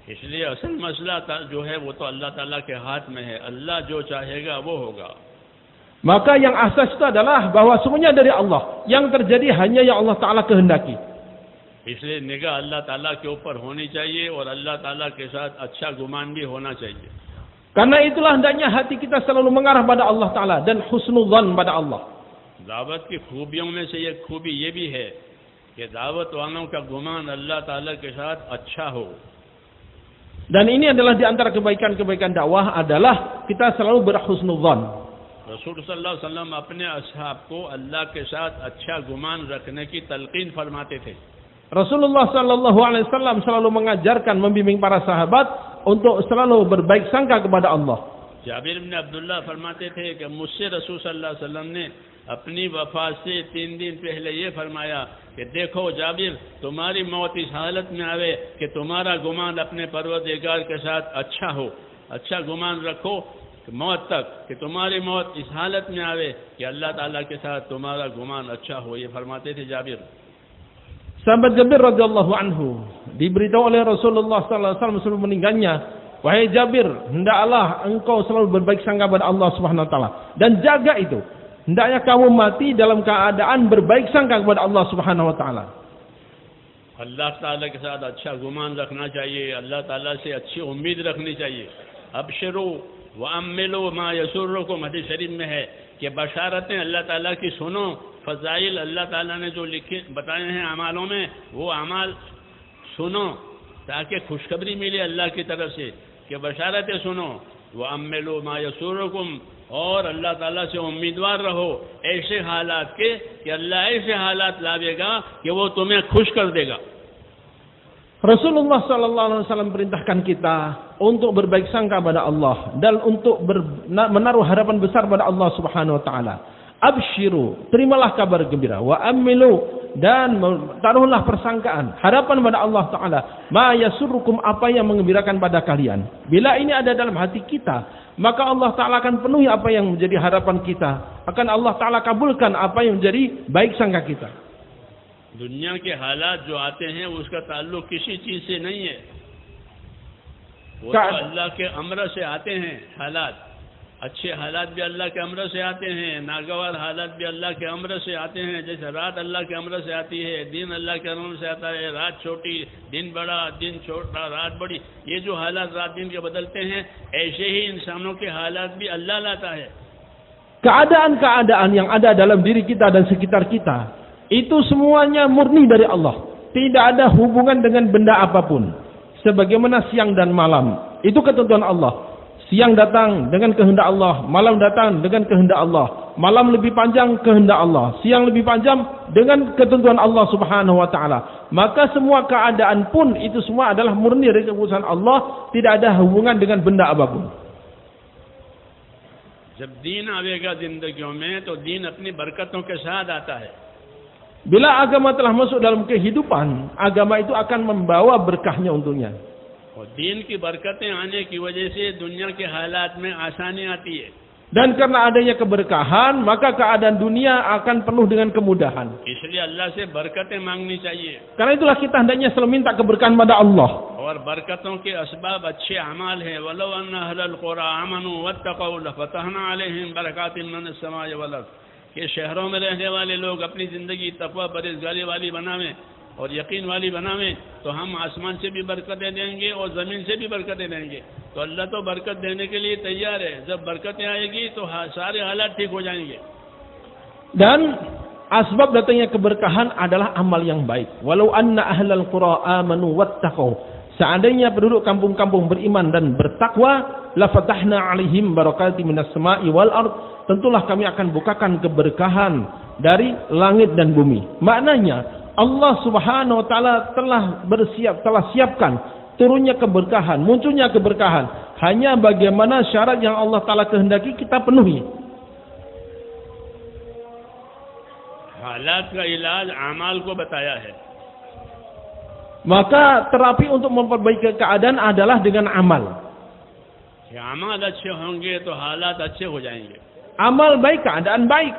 इसलिए असल मसला जो है वो तो अल्लाह ताला के हाथ में है, अल्लाह जो चाहेगा वो होगा। Maka yang asas itu adalah bahwa semuanya dari Allah, yang terjadi hanya yang Allah Ta'ala kehendaki. इसलिए निगाह अल्लाह ताला के ऊपर होनी चाहिए और अल्लाह ताला के साथ अच्छा गुमान भी होना चाहिए। Karena itulah hendaknya hati kita selalu mengarah pada Allah Ta'ala dan husnudzan pada Allah. दावत की खूबियों में से एक खूबी ये भी है कि दावत वालों का गुमान अल्लाह ताला के साथ अच्छा हो। Dan ini adalah di antara kebaikan-kebaikan dakwah adalah kita selalu berhusnudzan. रसूल सल्लल्लाहु अलैहि वसल्लम अपने असहाब को अल्लाह के साथ अच्छा गुमान रखने की तलकीन फरमाते थे। Rasulullah sallallahu alaihi wasallam selalu mengajarkan, membimbing para sahabat untuk selalu berbaik sangka kepada Allah. Jabir इब्न अब्दुल्लाह फरमाते थे कि मुझसे रसूल सल्लल्लाहु अलैहि वसल्लम ने अपनी वफात से 3 दिन पहले ये फरमाया कि देखो जाबिर, तुम्हारी मौत इस हालत में आवे कि तुम्हारा गुमान अपने परवरदिगार के साथ अच्छा हो, अच्छा गुमान रखो मौत तक, कि तुम्हारी मौत इस हालत में आवे कि अल्लाह ताला के साथ तुम्हारा गुमान अच्छा हो। ये फरमाते थे Jabir. Sahabat Jabir radhiyallahu anhu diberitahu oleh Rasulullah sallallahu alaihi wasallam sebelum meninggalnya, wahai Jabir, hendaklah engkau selalu berbaik sangka pada Allah Subhanahu wa taala dan jaga itu. Hendaknya kamu mati dalam keadaan berbaik sangka kepada Allah Subhanahu wa taala. अल्लाह ताला के साथ अच्छा गुमान रखना चाहिए, अल्लाह ताला से अच्छी उम्मीद रखनी चाहिए। अबशरू व अम्मिलू मा यसुर्रुकुम, हदीस शरीफ में है कि बशारतें अल्लाह ताला की सुनो, फजाइल अल्लाह ताला ने जो लिखे बताए हैं अमालों में, वो अमाल सुनो ताकि खुशखबरी मिले अल्लाह की तरफ से कि बशारतें सुनो। व अम्मिलू मा यसुर्रुकुम, और अल्लाह ताला से उम्मीदवार रहो ऐसे हालात के कि अल्लाह ऐसे हालात लावेगा कि वो तुम्हें खुश कर देगा। Rasulullah sallallahu alaihi wasallam perintahkan kita untuk berbaik sangka pada Allah dan untuk menaruh harapan besar pada Allah Subhanahu wa taala. Abshiru, terimalah kabar gembira, wa amilu, dan taruhlah persangkaan, harapan pada Allah Ta'ala. Ma yasurrukum, apa yang mengembirakan pada kalian. Bila ini ada dalam hati kita, maka Allah Ta'ala akan penuhi apa yang menjadi harapan kita. Akan Allah Ta'ala kabulkan apa yang menjadi baik sangka kita. दुनिया के हालात जो आते हैं उसका ताल्लुक किसी चीज से नहीं है, वो तो अल्लाह के अमर से आते हैं। हालात, अच्छे हालात भी अल्लाह के अमर से आते हैं, नागवार हालात भी अल्लाह के अमर से आते हैं। जैसे रात अल्लाह के अमर से आती है, दिन अल्लाह के अमर से आता है। रात छोटी, दिन बड़ा, दिन छोटा, रात बड़ी, ये जो हालात रात दिन के बदलते हैं, ऐसे ही इंसानों के हालात भी अल्लाह लाता है। Keadaan-keadaan yang ada dalam diri kita dan sekitar kita, itu semuanya murni dari Allah. Tidak ada hubungan dengan benda apapun. Sebagaimana siang dan malam, itu ketentuan Allah. Siang datang dengan kehendak Allah, malam datang dengan kehendak Allah. Malam lebih panjang, kehendak Allah. Siang lebih panjang dengan ketentuan Allah Subhanahu wa Ta'ala. Maka semua keadaan pun itu semua adalah murni dari keputusan Allah, tidak ada hubungan dengan benda apapun. जब दीन आवेगा जिंदगियों में तो दीन अपनी बरकतों के साथ आता है। Bila agama telah masuk dalam kehidupan, agama itu akan membawa berkahnya untuknya. और दीन की बरकतें आने की वजह से दुनिया के हालात में आसानी आती है। Dan karena adanya keberkahan, maka keadaan dunia akan penuh dengan kemudahan. इसलिए अल्लाह से बरकतें मांगनी चाहिए। Karena itulah kita hendaknya selalu minta keberkahan pada Allah. और बरकतों के असबाब अच्छे अमाल हैं। वलो अन्ना अहलल क़ुरा आमनू वत्तक़ौ लफ़तहना अलैहिम बरकातिन मिनस समाइ वल अर्ज़। कि शहरों में रहने वाले लोग अपनी जिंदगी तक़वा परहेज़गारी वाली बनावें और यकीन वाली बनावें, तो हम आसमान से भी बरकतें देंगे और ज़मीन से भी बरकतें देंगे। तो अल्लाह तो बरकत देने के लिए तैयार है। जब बरकतें आएगी तो सारे हालात ठीक हो जाएंगे। Dan asbab datangnya keberkahan adalah amal yang baik. Walau anna ahlal qura amanu wattaqau. Seandainya penduduk kampung-kampung beriman dan bertakwa, la fatahna 'alaihim barakatin minas sama'i wal ard. Tentulah kami akan bukakan keberkahan dari langit dan bumi. Maknanya Allah Subhanahu wa Ta'ala telah siapkan turunnya keberkahan, munculnya keberkahan. Hanya bagaimana syarat yang Allah Ta'ala kehendaki kita penuhi. हालात का इलाज अमाल को बताया है। Maka terapi untuk memperbaiki keadaan adalah dengan amal. अमाल अच्छे होंगे तो हालात अच्छे हो जाएंगे। Amal baik, keadaan baik.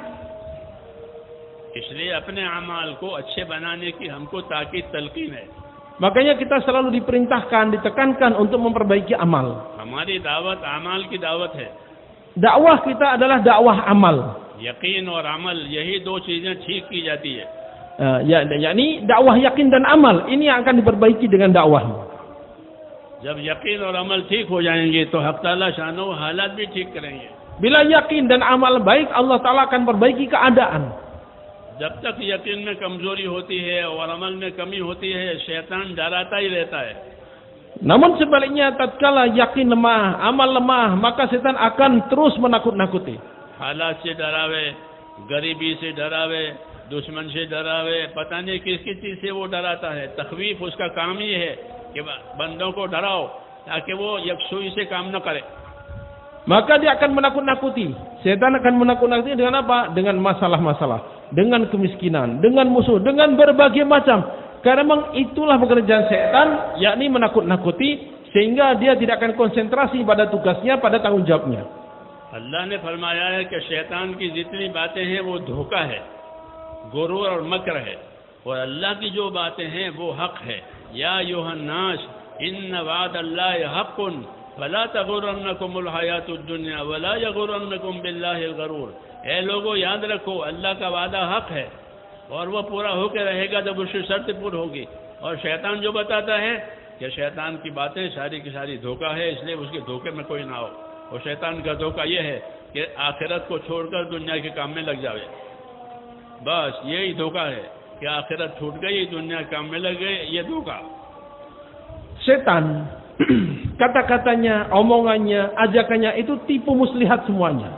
इसलिए अपने अमाल को अच्छे बनाने की हमको ताकीद तलकीन है। Makanya kita selalu diperintahkan, ditekankan untuk memperbaiki amal. हमारी दावत अमाल की दावत है। Dakwah kita adalah dakwah amal. यकीन और अमल, यही दो चीजें ठीक की जाती है। yakni dakwah yakin dan amal ini yang akan diperbaiki dengan dakwah. जब यकीन और अमल ठीक हो जाएंगे तो हक़ ताला शानो हालात भी ठीक करेंगे। Bila yakin dan amal baik, Allah Ta'ala akan perbaiki keadaan. जब तक यकीन में कमजोरी होती है और अमल में कमी होती है, शैतान डराता ही रहता है। Namun sebaliknya, tatkala yakin lemah, amal lemah, maka setan akan terus menakut-nakuti. हालात से डरावे, गरीबी से डरावे, दुश्मन से डरावे, पता नहीं किस किस चीज से वो डराता है। तखवीफ उसका काम ही है कि बंदों को डराओ ताकि वो यकसुई से काम न करे। Maka dia akan menakut-nakuti. Setan akan menakut-nakuti dengan apa? Dengan masalah-masalah, dengan kemiskinan, dengan musuh, dengan berbagai macam. Karena memang itulah pekerjaan setan, yakni menakut-nakuti, sehingga dia tidak akan konsentrasi pada tugasnya, pada tanggung jawabnya. अल्लाह ने फरमाया है कि शैतान की जितनी बातें हैं वो धोखा है, गुरूर और मकर है, और अल्लाह की जो बातें हैं वो हक है। या अय्युहन्नास इन्न वादल्लाहि हक़्क़ुन फला तग़ुर्रन्नकुमुल हयातुद दुन्या वला यग़ुर्रन्नकुम बिल्लाहिल गरूर। ऐ लोगों, याद रखो अल्लाह का वादा हक है और वो पूरा होकर रहेगा जब उसकी शर्त पूरी होगी। और शैतान जो बताता है कि शैतान की बातें सारी की सारी धोखा है, इसलिए उसके धोखे में कोई ना हो। और शैतान का धोखा यह है कि आखिरत को छोड़कर दुनिया के काम में लग जावे। बस यही धोखा है कि आखिरत छूट गई, दुनिया के काम में लग गए, ये धोखा। Setan kata-katanya, omongannya, ajakannya itu tipu muslihat semuanya,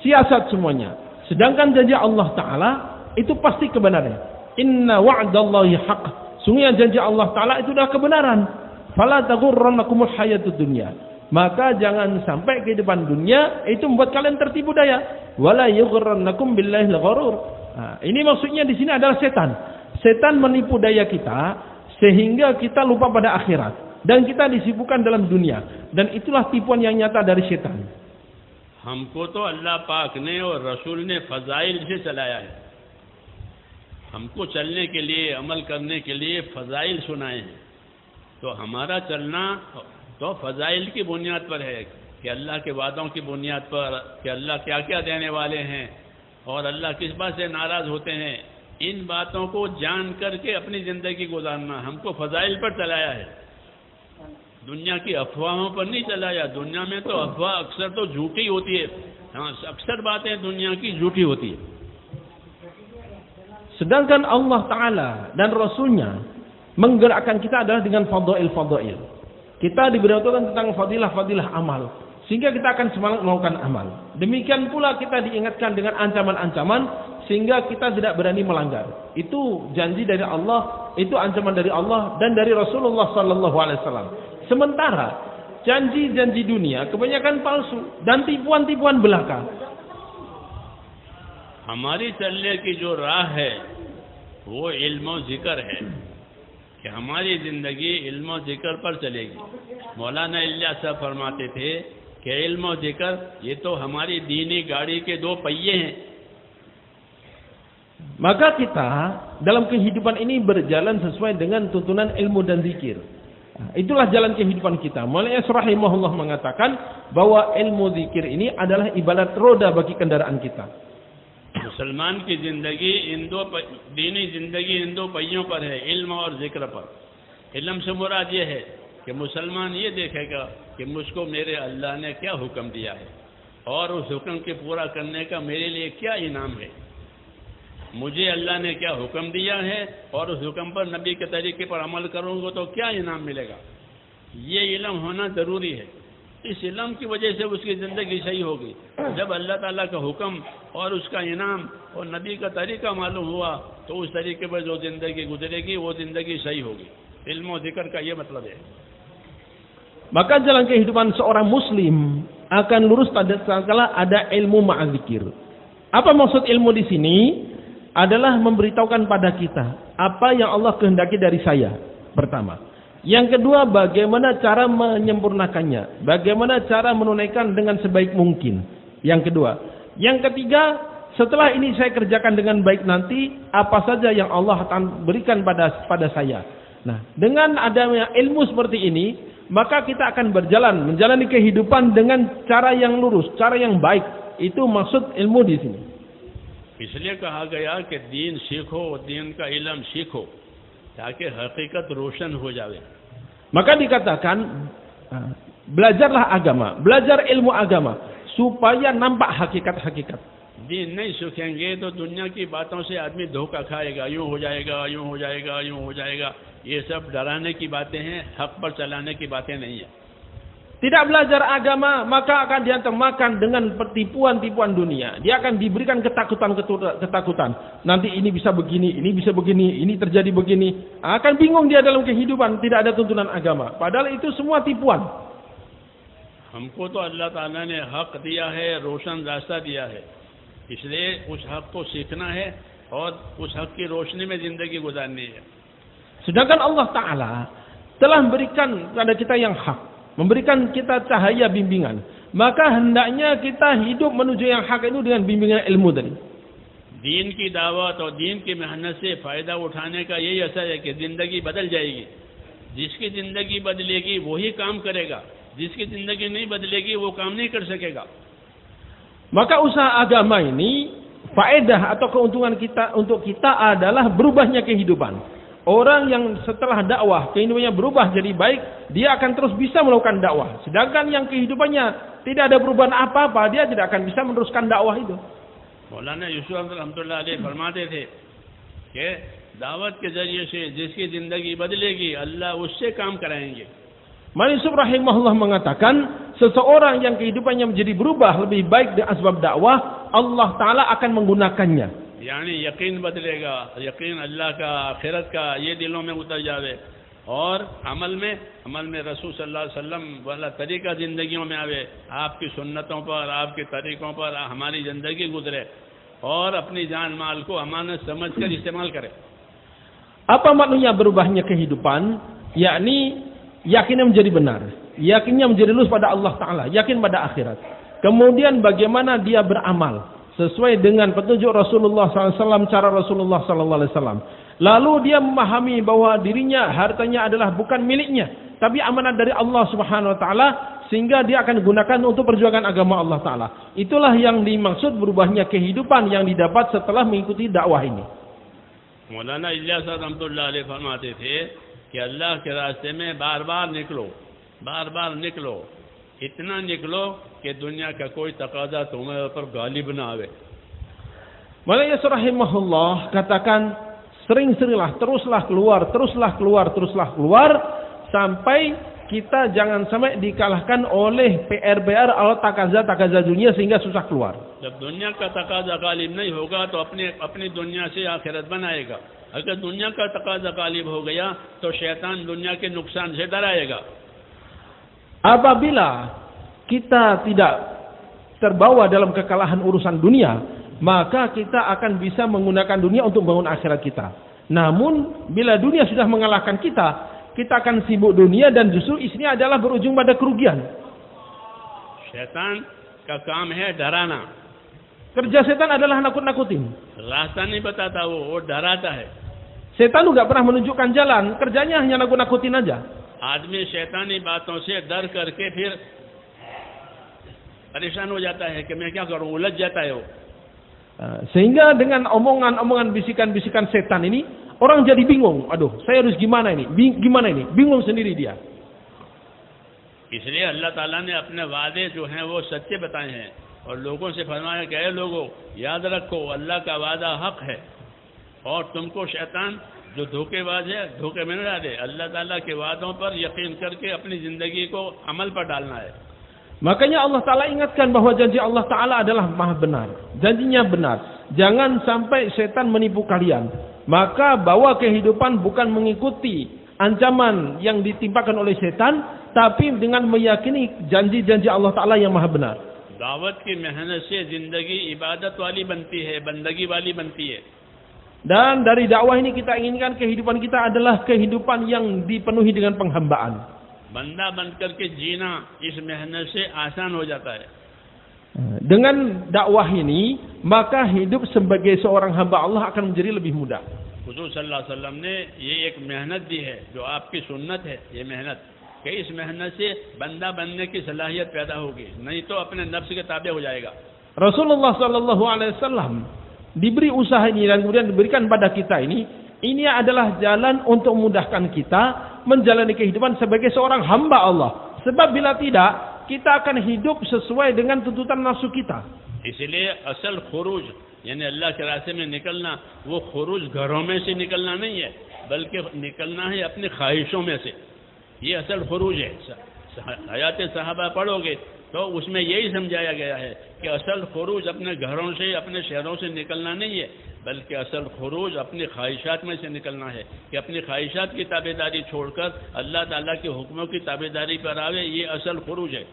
siasat semuanya. Sedangkan janji Allah Ta'ala itu pasti kebenaran. Inna wa'dallahi haqq. Sungguhnya janji Allah Ta'ala itu adalah kebenaran. Fala taghurrannakumul hayatud dunya. Maka jangan sampai kehidupan dunia itu membuat kalian tertipu daya. Wala yughrannakum billahil gharur. Nah, ini maksudnya di sini adalah setan. setan menipu daya kita sehingga kita lupa pada akhirat dan kita disibukkan dalam dunia, dan itulah tipuan yang nyata dari setan. हमको तो अल्लाह पाक ने और रसूल ने फजाइल से चलाया है, हमको चलने के लिए, अमल करने के लिए फजाइल सुनाए हैं। तो हमारा चलना तो फजाइल की बुनियाद पर है कि अल्लाह के वादों की बुनियाद पर कि अल्लाह क्या क्या देने वाले हैं और अल्लाह किस बात से नाराज़ होते हैं, इन बातों को जान करके अपनी ज़िंदगी गुजारना। हमको फजाइल पर चलाया है, दुनिया की अफवाहों पर नहीं चलाया। दुनिया में तो अफवाह अक्सर तो झूठी होती है, हाँ, अक्सर बातें दुनिया की झूठी होती है। Sedangkan Allah Ta'ala dan Rasulnya menggerakkan kita adalah dengan fadail. Kita diberitahukan tentang fadilah-fadilah amal, sehingga kita akan semangat melakukan amal. Demikian pula kita diingatkan dengan ancaman-ancaman, sehingga kita tidak berani melanggar. Itu janji dari Allah, itu ancaman dari Allah dan dari Rasulullah Sallallahu Alaihi Wasallam. Sementara janji-janji dunia kebanyakan palsu dan tipuan-tipuan belaka. हमारी चलने की जो राह है वो इल्म और जिक्र है कि हमारी ज़िंदगी इल्म और जिक्र पर चलेगी। मौलाना इलियास साहब फरमाते थे कि इल्म और जिक्र ये तो हमारी दीनी गाड़ी के दो पहिए हैं। Maka kita dalam kehidupan ini berjalan sesuai dengan tuntunan ilmu dan zikir. Itulah jalan kehidupan kita. Maulana rahimahullah mengatakan bahwa ilmu zikir ini adalah ibarat roda bagi kendaraan kita. मुसलमान की ज़िंदगी दीनी ज़िंदगी इन दो पहियों पर है, इल्म और जिक्र पर। इल्म से मुराद ये है कि मुसलमान ये देखेगा कि मुझको मेरे अल्लाह ने क्या हुक्म दिया है और उस हुक्म के पूरा करने का मेरे लिए क्या इनाम है, मुझे अल्लाह ने क्या हुक्म दिया है और उस हुक्म पर नबी के तरीके पर अमल करूँगा तो क्या इनाम मिलेगा। ये इल्म होना ज़रूरी है। इस इल्म की वजह से उसकी ज़िंदगी सही होगी। जब अल्लाह ताला का हुक्म और उसका इनाम और नबी का तरीका मालूम हुआ तो उस तरीके पर जो ज़िंदगी गुजरेगी वो ज़िंदगी सही होगी। इल्म और ज़िक्र का ये मतलब है। Maka jalan kehidupan seorang muslim akan lurus tatkala ada ilmu ma'azikir. Apa maksud ilmu di sini? Adalah memberitahukan pada kita apa yang Allah kehendaki dari saya. Pertama. Yang kedua, bagaimana cara menyempurnakannya, bagaimana cara menunaikan dengan sebaik mungkin. Yang kedua. Yang ketiga, setelah ini saya kerjakan dengan baik nanti, apa saja yang Allah akan berikan pada saya. Nah, dengan adanya ilmu seperti ini, maka kita akan berjalan, menjalani kehidupan dengan cara yang lurus, cara yang baik. Itu maksud ilmu di sini. इसलिए कहा गया कि दीन सीखो, दीन का इल्म सीखो ताकि हकीकत रोशन हो जाए। Maka dikatakan belajarlah agama, belajar ilmu agama supaya nampak hakikat-hakikat. दीन नहीं सीखेंगे तो दुनिया की बातों से आदमी धोखा खाएगा, यूं हो जाएगा, यूं हो जाएगा, यूं हो जाएगा। ये सब डराने की बातें हैं, हक पर चलाने की बातें नहीं है। Tidak belajar agama, maka akan dia termakan dengan pertipuan-tipuan dunia. Dia akan diberikan ketakutan. Nanti ini bisa begini, ini terjadi begini. Akan bingung dia dalam kehidupan, tidak ada tuntunan agama. Padahal itu semua tipuan. हमको तो अल्लाह ताला ने हक दिया है, रोशन रास्ता दिया है, इसलिए उस हक को सीखना है और उस हक की रोशनी में जिंदगी गुजारनी है। Sedangkan Allah Ta'ala telah memberikan kepada kita yang hak, memberikan kita cahaya bimbingan, maka hendaknya kita hidup menuju yang hak itu dengan bimbingan ilmu tadi. दीन की दावत और दीन की मेहनत से फायदा उठाने का यही असर है कि जिंदगी बदल जाएगी। जिसकी जिंदगी बदलेगी वही काम करेगा, जिसकी जिंदगी नहीं बदलेगी वो काम नहीं कर सकेगा। Maka usaha agama ini faedah atau keuntungan kita untuk kita adalah berubahnya kehidupan. Orang yang setelah dakwah kehidupannya berubah jadi baik, dia akan terus bisa melakukan dakwah. Sedangkan yang kehidupannya tidak ada perubahan apa-apa, dia tidak akan bisa meneruskan dakwah itu. मौलाना यूसुफ रहमतुल्लाह अलैह फरमाते थे कि दावत के जरिए से जिसकी जिंदगी बदलेगी अल्लाह उससे काम कराएंगे। Maulana Yusuf rahimahullah mengatakan, seseorang yang kehidupannya menjadi berubah lebih baik dengan asbab dakwah, Allah Ta'ala akan menggunakannya. यानी यकीन बदलेगा, यकीन अल्लाह का, आखिरत का, ये दिलों में उतर जावे और अमल में रसूल सल्लल्लाहु अलैहि वसल्लम वाला तरीका जिंदगियों में आवे। आपकी सुन्नतों पर, आपके तरीकों पर हमारी ज़िंदगी गुजरे और अपनी जान माल को अमानत समझकर इस्तेमाल करें। Apa maknanya berubahnya kehidupan? Yakni yakinnya menjadi benar, yakinnya menjadi lurus pada Allah Ta'ala, yakin pada akhirat. Kemudian bagaimana dia beramal sesuai dengan petunjuk Rasulullah SAW, cara Rasulullah SAW. Lalu dia memahami bahwa dirinya, hartanya adalah bukan miliknya, tapi amanat dari Allah Subhanahu Wa Ta'ala, sehingga dia akan gunakan untuk perjuangan agama Allah Ta'ala. Itulah yang dimaksud berubahnya kehidupan yang didapat setelah mengikuti dakwah ini. मौलाना इलियास रहमतुल्लाह अलैह फरमाते थे कि अल्लाह के रास्ते में बार बार निकलो, इतना निकलो कि दुनिया का कोई तकाजा तुम्हारे ऊपर गालिब ना आवे. Maulana rahimahullah katakan, sering-seringlah, teruslah keluar sampai kita jangan sampai dikalahkan oleh PR atau takaza dunia sehingga susah keluar. जब दुनिया का तकाजा गालिब नहीं होगा तो अपनी दुनिया से आखिरत बनाएगा. अगर दुनिया का तकाजा गालिब हो गया तो शैतान दुनिया के नुकसान से डराएगा. Apabila kita tidak terbawa dalam kekalahan urusan dunia, maka kita akan bisa menggunakan dunia untuk membangun akhirat kita. Namun bila dunia sudah mengalahkan kita akan sibuk dunia dan justru isinya adalah berujung pada kerugian. Syaitan का काम है डराना. Kerja setan adalah nakut-nakutin. रास्ता नहीं बताता वो डराता है. Setan juga pernah menunjukkan jalan, kerjanya hanya nakut-nakutin aja. आदमी शैतानी बातों से डर करके फिर परेशान हो जाता है कि मैं क्या करूं, उलझ जाता है वो. Sehingga dengan omongan-omongan bisikan-bisikan setan ini orang jadi bingung. Aduh, saya harus gimana ini? Bingung sendiri dia. इसलिए अल्लाह ताला ने अपने वादे जो हैं वो सच्चे बताए हैं और लोगों से फरमाया कि ऐ लोगों, याद रखो अल्लाह का वादा हक है और तुमको शैतान जो धोखेबाज है धोखे में न डाले. अल्लाह ताला के वादों पर यकीन करके अपनी जिंदगी को अमल पर डालना है. Makanya Allah Ta'ala ingatkan bahwa janji Allah Ta'ala adalah maha benar. Janjinya benar. Jangan sampai setan menipu kalian. Maka bawa kehidupan bukan mengikuti ancaman yang ditimpakan oleh setan, tapi dengan meyakini janji-janji Allah Ta'ala yang maha benar. दावत की मेहनत से जिंदगी इबादत वाली बनती है, बंदगी वाली बनती है. Dan dari dakwah ini kita inginkan kehidupan kita adalah kehidupan yang dipenuhi dengan penghambaan. बंदा बन करके जीना इस मेहनत से आसान हो जाता है. Dengan dakwah ini, maka hidup sebagai seorang hamba Allah akan menjadi lebih mudah. हुजूर सल्लल्लाहु अलैहि वसल्लम ने ये एक मेहनत दी है जो आपकी सुन्नत है. ये मेहनत कि इस मेहनत से बंदा बनने की सलाहियत पैदा होगी, नहीं तो अपने नफ्स के ताबे हो जाएगा. Rasulullah Sallallahu Alaihi Wasallam diberi usaha ini dan kemudian diberikan pada kita ini adalah jalan untuk memudahkan kita menjalani kehidupan sebagai seorang hamba Allah. Sebab bila tidak, kita akan hidup sesuai dengan tuntutan nafsu kita. इसलिए असल खुरूज यानी अल्लाह के रास्ते में निकलना, वो खुरूज घरों में से निकलना नहीं है, बल्कि निकलना है अपनी ख्वाहिशों में से. ये असल खुरूज है. हयात सहाबा पढ़ोगे तो उसमें यही समझाया गया है कि असल खुरूज अपने घरों से, अपने शहरों से निकलना नहीं है, बल्कि असल खुरूज अपनी ख्वाहिशात में से निकलना है कि अपनी ख्वाहिशात की ताबेदारी छोड़कर अल्लाह ताला के हुक्मों की ताबेदारी पर आवे. ये असल खुरूज है.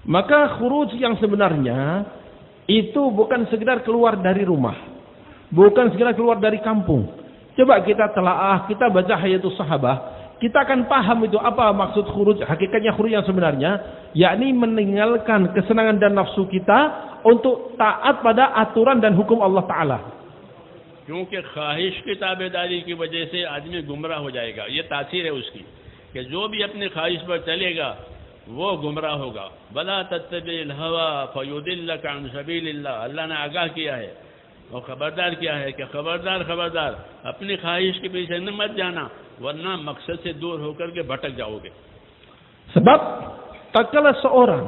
Maka khuruj yang sebenarnya itu bukan sekedar keluar dari rumah, bukan sekedar keluar dari kampung. Coba kita telaah, kita baca Hayatus Sahabah, kita akan paham itu apa maksud khuruj, hakikatnya khuruj yang sebenarnya, yakni meninggalkan kesenangan dan nafsu kita untuk taat pada aturan dan hukum Allah Ta'ala. क्योंकि ख्वाहिश की ताबेदारी की वजह से आदमी गुमराह हो जाएगा. ये तासीर है उसकी कि जो भी अपनी ख्वाहिश पर चलेगा वो गुमराह होगा. वला तत्तबिल हवा फयुदिल्लक अन सबीलिल्लाह. अल्लाह ने आगाह किया है और खबरदार किया है कि खबरदार अपनी ख्वाहिश के पीछे न मत जाना, वरना मकसद से दूर होकर के भटक जाओगे. Sebab tatkala seorang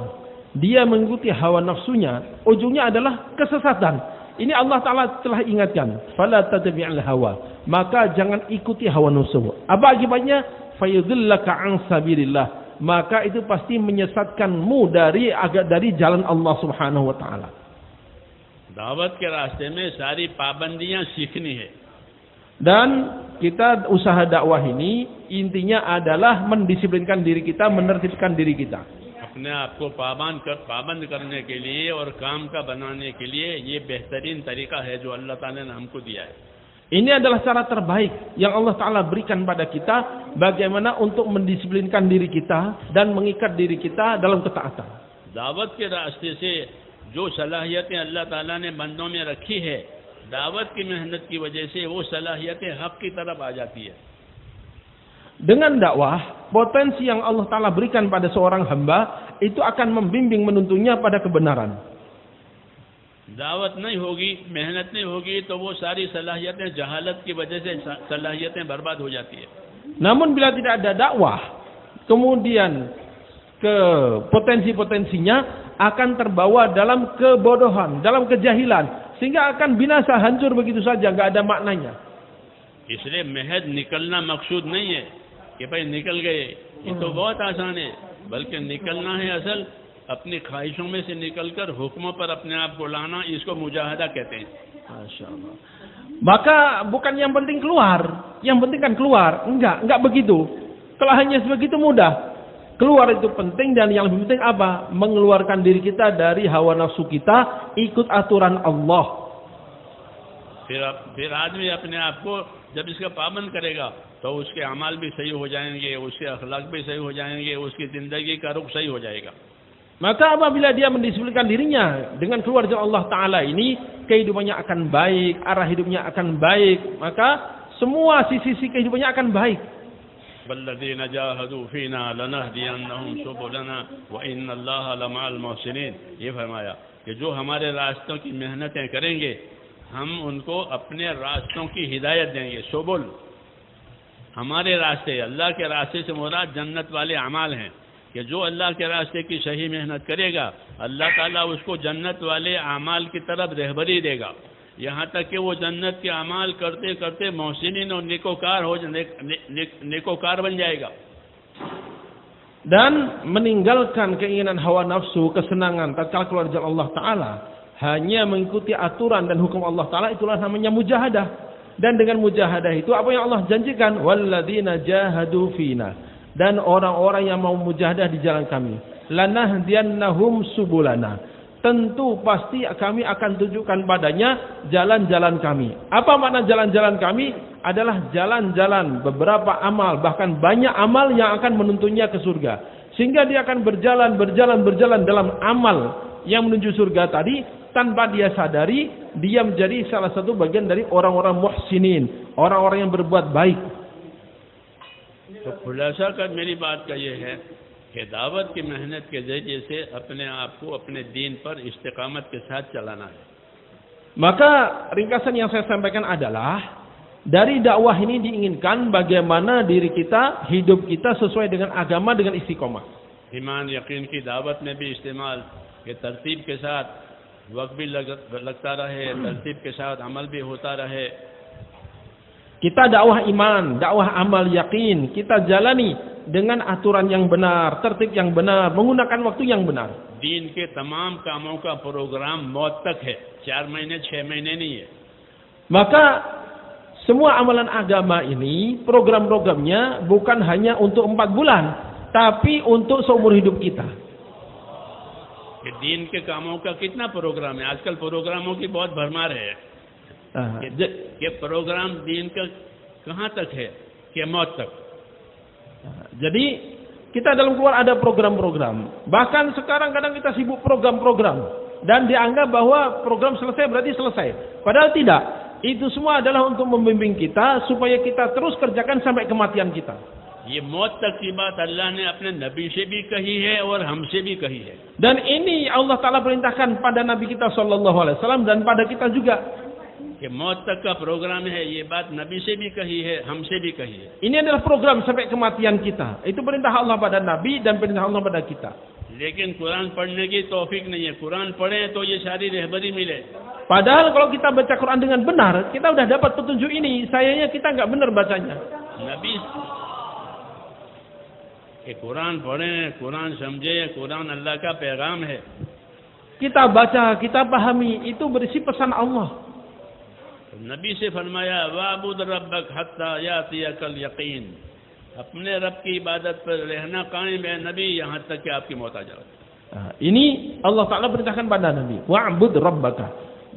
dia mengikuti hawa nafsunya, ujungnya adalah kesesatan. Ini Allah Ta'ala telah ingatkan, fala tattabi'il hawa, maka jangan ikuti hawa nafsu. Apa akibatnya? Fayudillaka an sabilillah, maka itu pasti menyesatkanmu dari jalan Allah Subhanahu wa Ta'ala. दावत के रास्ते में सारी पाबंदियां सीखनी है. Dan kita usaha dakwah ini intinya adalah mendisiplinkan diri kita, menertibkan diri kita. अपने आप को पाबंद करने के लिए और काम का बनाने के लिए ये बेहतरीन तरीका है जो अल्लाह ताला ने हमको दिया है. Ini adalah cara terbaik yang Allah Ta'ala berikan pada kita, bagaimana untuk mendisiplinkan diri kita dan mengikat diri kita dalam ketaatan. दावत के रास्ते से जो सलाहियतें अल्लाह ताला ने बंदों में रखी है, दावत की मेहनत की वजह से वो सलाहियतें हक की तरफ आ जाती है. Dengan dakwah, potensi yang Allah Ta'ala berikan pada seorang hamba itu akan membimbing menuntunnya pada kebenaran. दावत नहीं होगी, मेहनत नहीं होगी, तो वो सारी सलाहियतें जहालत की वजह से सलाहियतें बर्बाद हो जाती है. Namun bila tidak ada dakwah, kemudian ke potensi-potensinya akan terbawa dalam kebodohan, dalam kejahilan, sehingga akan binasa, hancur begitu saja, nggak ada maknanya. इसलिए महज निकलना मकसूद नहीं है कि भाई निकल गए, ये तो बहुत आसान है, बल्कि निकलना है असल अपनी ख्वाहिशों में से निकलकर हुक्मों पर अपने आप को लाना, इसको मुजाहदा कहते हैं. Masya Allah. Maka bukan yang penting keluar, yang penting kan keluar. Enggak begitu. Kalau hanya sebegitu mudah. Keluar itu penting, dan yang lebih penting apa? Mengeluarkan diri kita dari hawa nafsu kita, ikut aturan Allah. फिर आदमी अपने आप को जब इसका पाबंद करेगा तो उसके अमाल भी सही हो जाएंगे, उसके अखलाक भी सही हो जाएंगे, उसकी जिंदगी का रुख सही हो जाएगा. Maka apabila dia mendisiplinkan dirinya dengan keluar dari Allah Ta'ala ini, kehidupannya akan baik, arah hidupnya akan baik, maka semua sisi-sisi kehidupannya akan baik. वल्लज़ीना जाहदू फ़ीना लनहदियन्नहुम सुबुलना व इन्नल्लाहा लमअल मुहसिनीन. ये फरमाया कि जो हमारे रास्तों की मेहनतें करेंगे, हम उनको अपने रास्तों की हिदायत देंगे. सुबुल हमारे रास्ते, अल्लाह के रास्ते से मुराद जन्नत वाले अमाल हैं, कि जो अल्लाह के रास्ते की सही मेहनत करेगा, अल्लाह ताला उसको जन्नत वाले अमाल की तरफ रहबरी देगा, यहाँ तक कि वो जन्नत के अमाल करते करते मोहसिनीन और नेकोकार बन जाएगा. Dan meninggalkan keinginan hawa nafsu, kesenangan tatkala keluar dari Allah Ta'ala, hanya mengikuti aturan dan hukum Allah Ta'ala, itulah namanya mujahadah. Dan dengan mujahadah itu apa yang Allah janjikan? Walladzina jahadu fina. Dan orang-orang yang mau mujahadah di jalan kami, lanahdiyannahum subulana. Tentu pasti kami akan tunjukkan padanya jalan-jalan kami. Apa makna jalan-jalan kami? Adalah jalan-jalan beberapa amal, bahkan banyak amal yang akan menuntunnya ke surga. Sehingga dia akan berjalan dalam amal yang menuju surga tadi, tanpa dia sadari, dia menjadi salah satu bagian dari orang-orang muhsinin, orang-orang yang berbuat baik. तो खुलासा कर मेरी बात का ये है कि दावत की मेहनत के जरिए से अपने आप को अपने दीन पर इस्तिकामत के साथ चलाना है. Maka ringkasan yang saya sampaikan adalah, dari dakwah ini diinginkan bagaimana diri kita, hidup kita sesuai dengan agama, dengan istiqomah. ईमान यकीन की दावत में भी इस्तेमाल के तरतीब के साथ वक्त भी लगता रहे, तरतीब के साथ अमल भी होता रहे. Kita dakwah iman, dakwah amal yakin, kita jalani dengan aturan yang benar, tertib yang benar, menggunakan waktu yang benar. दीन के तमाम कामों का प्रोग्राम मौत तक है, 4 महीने 6 महीने नहीं है. Maka semua amalan agama ini, program-programnya bukan hanya untuk 4 bulan, tapi untuk seumur hidup kita. कि दीन के कामों का कितना प्रोग्राम है? आजकल प्रोग्रामों की बहुत भरमार है. ये प्रोग्राम दीन का कहाँ तक है? कि मौत तक. Jadi kita dalam keluar ada program-program. Bahkan sekarang kadang kita sibuk program-program dan dianggap bahwa program selesai berarti selesai. Padahal tidak. Itu semua adalah untuk membimbing kita supaya kita terus kerjakan sampai kematian kita. ये मौत तक की बात अल्लाह ने अपने नबी से भी कही है और हमसे भी कही है. Dan ini Allah Ta'ala perintahkan pada Nabi kita SAW dan pada kita juga. कि मौत तक का प्रोग्राम है, ये बात नबी से भी कही है, हमसे भी कही है. Ini adalah program sampai kematian kita. Itu perintah Allah pada Nabi dan perintah Allah pada kita. लेकिन कुरान पढ़ने की तौफीक नहीं है. कुरान पढ़े तो ये सारी रहबरी मिले. Padahal kalau kita baca Quran dengan benar, kita udah dapat petunjuk ini. Sayangnya kita nggak benar bacanya. नबी कि कुरान पढ़े, कुरान समझे, कुरान अल्लाह का पैगाम है. Kita baca, kita pahami, itu berisi pesan Allah. नबी से फरमाया वाबुद रब्बक हत्ता यातियकल यकीन. अपने रब की इबादत पर रहना कायम है नबी, यहाँ तक कि आपकी मौत आ जाए. Ini Allah Ta'ala perintahkan pada Nabi, wa'bud rabbaka,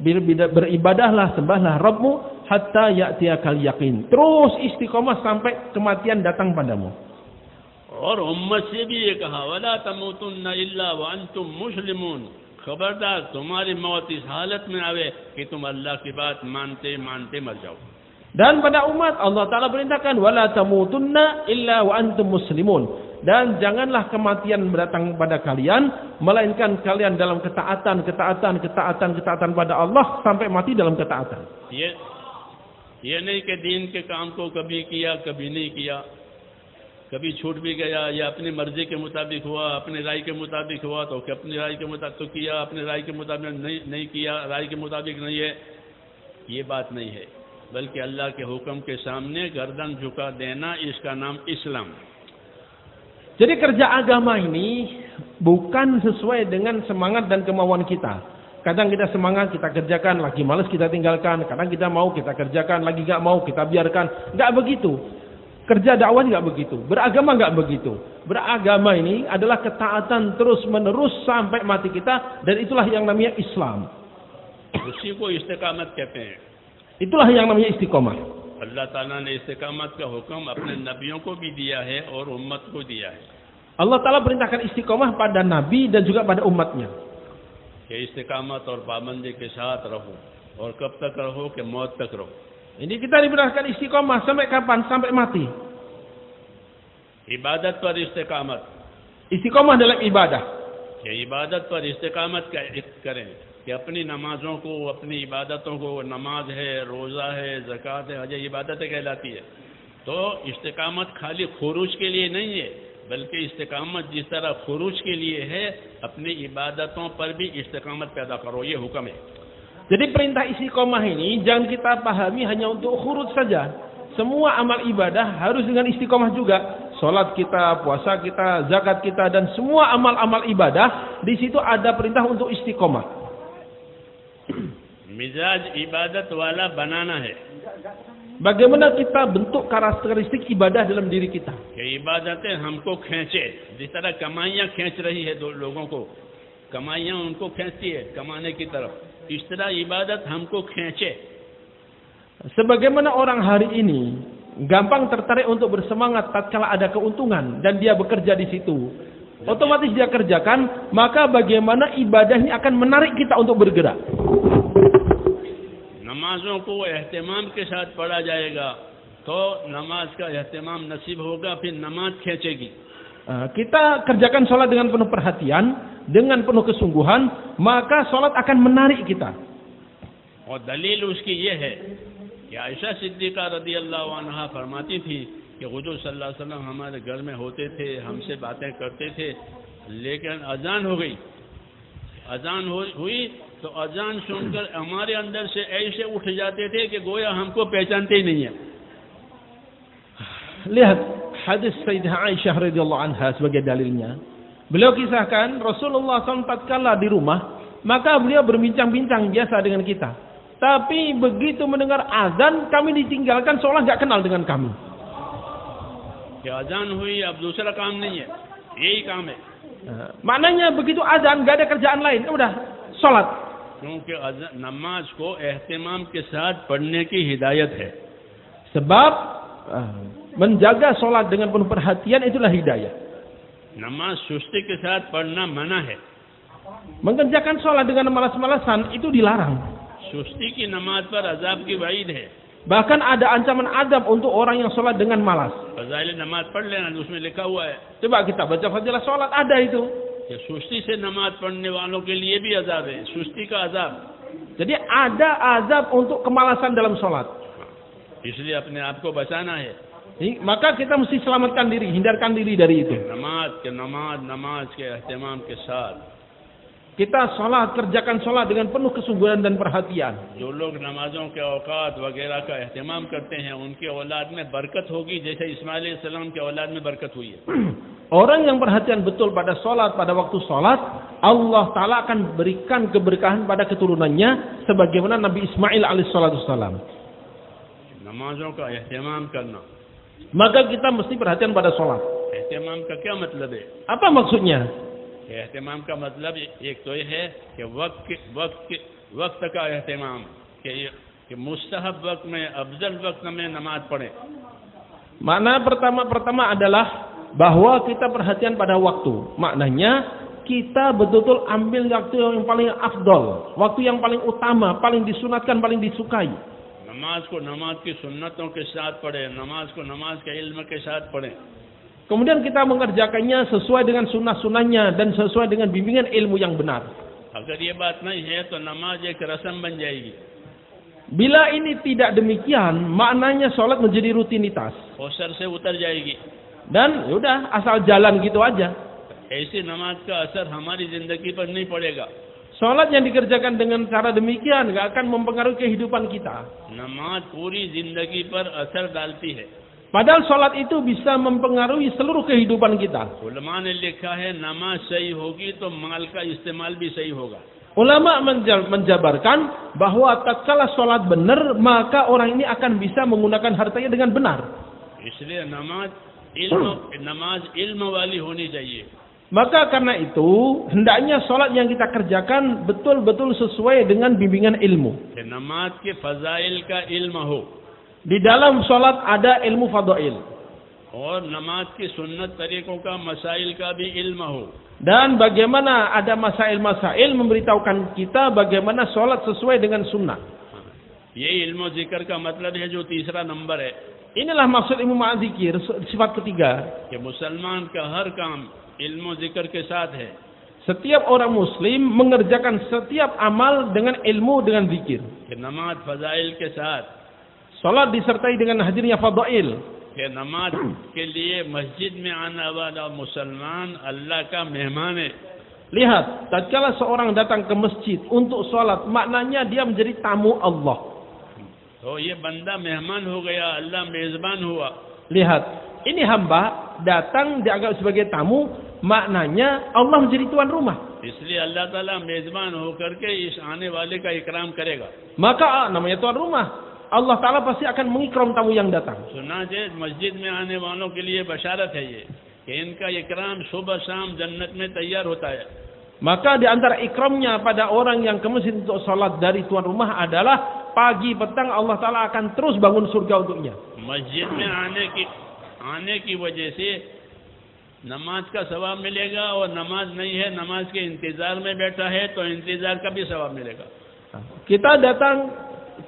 beribadahlah, sembahlah Rabbmu hatta ya'tiyakal yaqin. Terus istiqomah sampai kematian datang padamu. और उम्मत से भी ये कहा वला तमूतुन्ना इल्ला व अंतुम मुस्लिमून, खबरदार तुम्हारी मौत इस हालत में आवे कि तुम अल्लाह की बात मानते मानते मर जाओ. Dan pada umat Allah Ta'ala perintahkan wala tamutunna illa wa antum muslimun, dan janganlah kematian datang pada kalian melainkan kalian dalam ketaatan pada Allah sampai mati dalam ketaatan. ये नहीं कि दीन के काम को कभी किया कभी नहीं किया, कभी छूट भी गया या अपनी मर्जी के मुताबिक हुआ, अपनी राय के मुताबिक हुआ तो अपनी राय के मुताबिक तो किया, अपनी राय के मुताबिक नहीं किया, राय के मुताबिक नहीं है, ये बात नहीं है. बल्कि अल्लाह के हुक्म के सामने गर्दन झुका देना, इसका नाम इस्लाम. Jadi kerja agama ini bukan sesuai dengan semangat dan kemauan kita. Kadang kita semangat, kita kerjakan, lagi malas kita tinggalkan. Kadang kita mau, kita kerjakan, lagi nggak mau, kita biarkan. Nggak begitu. Kerja dakwah nggak begitu. Beragama nggak begitu. Beragama ini adalah ketaatan terus menerus sampai mati kita, dan itulah yang namanya Islam. उसी को इस्तिकामत कहते हैं. Itulah yang namanya istiqomah. अल्लाह ताला ने इस्तिकामत का हुक्म अपने नबियों को भी दिया है और उम्मत को दिया है. Allah Ta'ala perintahkan istiqomah pada Nabi dan juga pada umatnya. कि इस्तिकामत और पाबंदी के साथ रहो, और कब तक रहो कि मौत तक रहो. Ini kita diperintahkan istiqomah sampai kapan? Sampai mati. इबादत पर इस्तिकामत. Istiqomah dalam ibadah. कि इबादत पर इस्तिकामत करें कि अपनी नमाजों को, अपनी इबादतों को, नमाज है, रोज़ा है, ज़कात है, हज इबादतें कहलाती है. तो इस्तिकामत खाली खुरूज के लिए नहीं है, बल्कि इस्तिकामत जिस तरह खुरूज के लिए है, अपनी इबादतों पर भी इस्तिकामत पैदा करो, ये हुक्म है. Jadi perintah istiqomah ini jangan kita pahami hanya untuk khuruj saja. Semua amal ibadah harus dengan istiqomah juga. Salat kita, puasa kita, zakat kita, dan semua amal-amal ibadah di situ ada perintah untuk istiqomah. मिजाज इबादत वाला बनाना है. Bagaimana kita bentuk karakteristik ibadah dalam diri kita? कि इबादतें हमको खींचे, जिस तरह कमाइयाँ खींच रही है दो लोगों को, कमाइयाँ उनको खींचती है कमाने की तरफ, इस तरह इबादत हमको खींचे. Sebagaimana orang hari ini gampang tertarik untuk bersemangat tatkala ada keuntungan dan dia bekerja di situ, otomatis dia kerjakan, maka bagaimana ibadah ini akan menarik kita untuk bergerak. नमाजों को एहतिमाम के साथ पढ़ा जाएगा तो नमाज का एहतिमाम नसीब होगा, फिर नमाज खींचेगी. Kita kerjakan sholat dengan penuh perhatian, dengan penuh kesungguhan, maka sholat akan menarik kita. और दलील उसकी ये है कि आयशा सिद्दीक़ा रज़ी अल्लाह अन्हा फरमाती थी कि हुज़ूर सल्लल्लाहु अलैहि वसल्लम हमारे घर में होते थे, हमसे बातें करते थे, लेकिन अजान हो गई. अजान हुई तो अजान सुनकर हमारे अंदर से ऐसे उठ जाते थे कि गोया हमको पहचानते ही नहीं है. Lihat hadis Sayyidah Aisyah radhiyallahu anha sebagai dalilnya. Beliau kisahkan Rasulullah SAW tatkala di rumah, maka beliau berbincang-bincang biasa dengan kita. Tapi begitu mendengar azan, kami ditinggalkan seolah nggak kenal dengan kami. कि अजान हुई अब दूसरा काम नहीं है, यही काम है. Maknanya begitu azan nggak ada kerjaan lain, udah sholat. क्योंकि नमाज को एहतिमाम के साथ पढ़ने की हिदायत है. Sebab menjaga sholat dengan penuh perhatian itulah hidayah. नमाज सुस्ती के साथ पढ़ना मना है. Mengerjakan sholat dengan malas-malasan itu dilarang. सुस्ती की नमाज पर अजाब की वईद है. Bahkan ada ancaman azab untuk orang yang sholat dengan malas. फज़ाइल नमाज पढ़ लेना, उसमें लिखा हुआ है. Coba kita baca fadilah sholat, ada itu. कि सुस्ती से नमाज पढ़ने वालों के लिए भी अजाब है, सुस्ती का अजाब. Jadi ada azab untuk kemalasan dalam sholat. इसलिए अपने आप को बचाना है. Maka kita mesti selamatkan diri, hindarkan diri dari itu. नमाज के एहतिमाम के साथ. Kita sholat, kerjakan sholat dengan penuh kesungguhan dan perhatian. जो लोग नमाजों के औकात वगैरह का एहतिमाम करते हैं, उनके औलाद में बरकत होगी, जैसे इस्माइल अलैहिस्सलाम के औलाद में बरकत हुई है. Orang yang perhatian betul pada sholat, pada waktu sholat, Allah Ta'ala akan berikan keberkahan pada keturunannya, sebagaimana Nabi Ismail alaihissalam. नमाजों का एहतिमाम करना. Maka kita mesti perhatian pada sholat. एहतिमाम का क्या मतलब है? Apa maksudnya? एहतिमाम का मतलब एक तो ये है कि वक्त का एहतिमाम, कि कि मुस्तहब वक्त में, अफजल वक्त में नमाज पढ़े। Makna pertama adalah bahwa kita perhatian pada waktu. Maknanya kita betul-betul ambil waktu yang paling afdol, waktu yang paling utama, paling disunatkan, paling disukai. नमाज को नमाज की सुन्नतों के साथ पढ़े, नमाज को नमाज के इल्म के साथ पढ़े। Kemudian kita mengerjakannya sesuai dengan sunnah-sunnahnya dan sesuai dengan bimbingan ilmu yang benar. अगर ये बात नहीं है तो नमाज एक रस्म बन जाएगी। Bila ini tidak demikian, maknanya sholat menjadi rutinitas. और सर से उतर जाएगी। Dan yaudah asal jalan gitu aja. ऐसी नमाज का असर हमारी जिंदगी पर नहीं पड़ेगा। Sholat yang dikerjakan dengan cara demikian nggak akan mempengaruhi kehidupan kita. नमाज पूरी जिंदगी पर असर डालती है। Padahal sholat itu bisa mempengaruhi seluruh kehidupan kita. उलमा ने लिखा है नमाज सही होगी तो माल का इस्तेमाल भी सही होगा। Ulama menjabarkan bahwa tatkala sholat benar, maka orang ini akan bisa menggunakan hartanya dengan benar. इसलिए नमाज इल्म वाली होनी चाहिए। Maka karena itu, hendaknya sholat yang kita kerjakan betul-betul sesuai dengan bimbingan ilmu. कि नमाज के फजाइल का इल्म हो Di dalam sholat ada ilmu fadail. और नमाज की सुन्नत तरीकों का मसाइल का भी इल्म हो। Dan bagaimana ada masail-masail memberitahukan kita bagaimana sholat sesuai dengan sunnah. ये इल्म जिक्र का मतलब है जो तीसरा नंबर है Inilah maksud ilmu ma'adzikir, sifat ketiga. कि मुसलमान का हर काम इल्म जिक्र के साथ है। Setiap orang muslim mengerjakan setiap amal dengan ilmu, dengan zikir. कि नमाज फजाइल के साथ, Sholat disertai dengan hadirnya fadail. कि नमाज के लिए मस्जिद में आने वाला मुसलमान अल्लाह का मेहमान है। Lihat, tatkala seorang datang ke masjid untuk sholat, maknanya dia menjadi tamu Allah. तो ये बंदा मेहमान हो गया, अल्लाह मेजबान हुआ। Lihat, ini hamba datang dianggap sebagai tamu, maknanya Allah menjadi tuan rumah. इसलिए अल्लाह ताला मेजबान होकर के इस आने वाले का इकराम करेगा। Maka namanya tuan rumah. Allah Ta'ala pasti akan mengikram tamu yang datang. सुना जे मस्जिद में आने वालों के लिए बशारत है ये कि इनका इकराम सुबह शाम जन्नत में तैयार होता है। Maka di antara ikramnya pada orang yang ke masjid untuk sholat dari tuan rumah adalah pagi petang Allah Ta'ala akan terus bangun surga untuknya. मस्जिद में आने की वजह से नमाज का सवाब मिलेगा और नमाज नहीं है, नमाज के इंतजार में बैठा है तो इंतजार का भी सवाब मिलेगा। Kita datang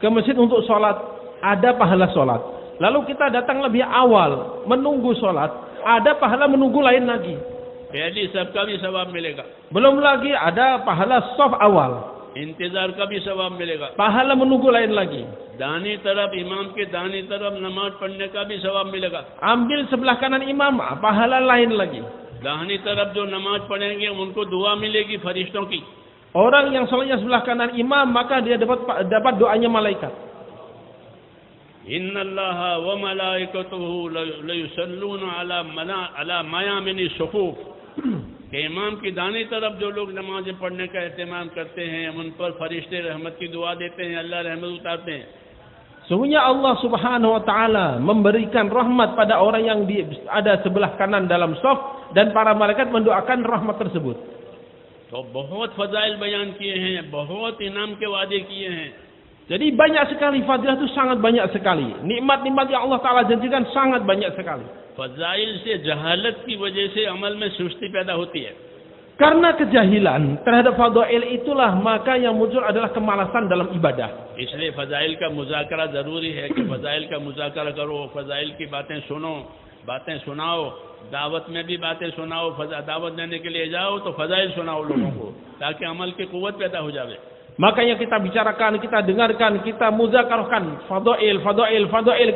ke masjid untuk sholat, ada pahala sholat. Lalu kita datang lebih awal, menunggu sholat, ada pahala menunggu lain lagi. पहली सब का भी सवाब मिलेगा। Belum lagi ada pahala shaf awal, इंतजार का भी सवाब मिलेगा। pahala menunggu lain lagi. दानी तरफ, इमाम के दानी तरफ नमाज पढ़ने का भी सवाब मिलेगा। Ambil sebelah kanan imam, pahala lain lagi. दाहिनी तरफ जो नमाज पढ़ेंगे उनको दुआ मिलेगी फरिश्तों की। Orang yang sholatnya sebelah kanan imam, maka dia dapat doanya malaikat. इन्नल्लाहा व मलाइकतुहु लयुसल्लूना अला मयामिनी सुफूफ। कि इमाम की दानी तरफ जो लोग नमाज़ें पढ़ने का एहतमाम करते हैं उन पर फरिश्ते रहमत की दुआ देते हैं, अल्लाह रहमत उतारते हैं। Sungguhnya Allah Subhanahu wa taala memberikan rahmat pada orang yang ada sebelah kanan dalam shaf dan para malaikat mendoakan rahmat tersebut. तो बहुत फजाइल बयान किए हैं, बहुत इनाम के वादे किए हैं। Jadi banyak sekali fadilah itu, sangat banyak sekali. Nikmat-nikmat yang Allah Ta'ala janjikan sangat banyak sekali. फजाइल से जहालत की वजह से अमल में सुस्ती पैदा होती है। Karena kejahilan terhadap fadail itulah maka yang muncul adalah kemalasan dalam ibadah. इसलिए फजाइल का मुज़ाकरा ज़रूरी है कि फजाइल का मुज़ाकरा करो, फजाइल की बातें सुनो, बातें सुनाओ, दावत में भी बातें सुनाओ, दावत देने के लिए जाओ तो फजाइल सुनाओ लोगों को, ताकि अमल की कुव्वत पैदा हो जाए। Makanya kita bicarakan, kita dengarkan, kita muzakarahkan fadail,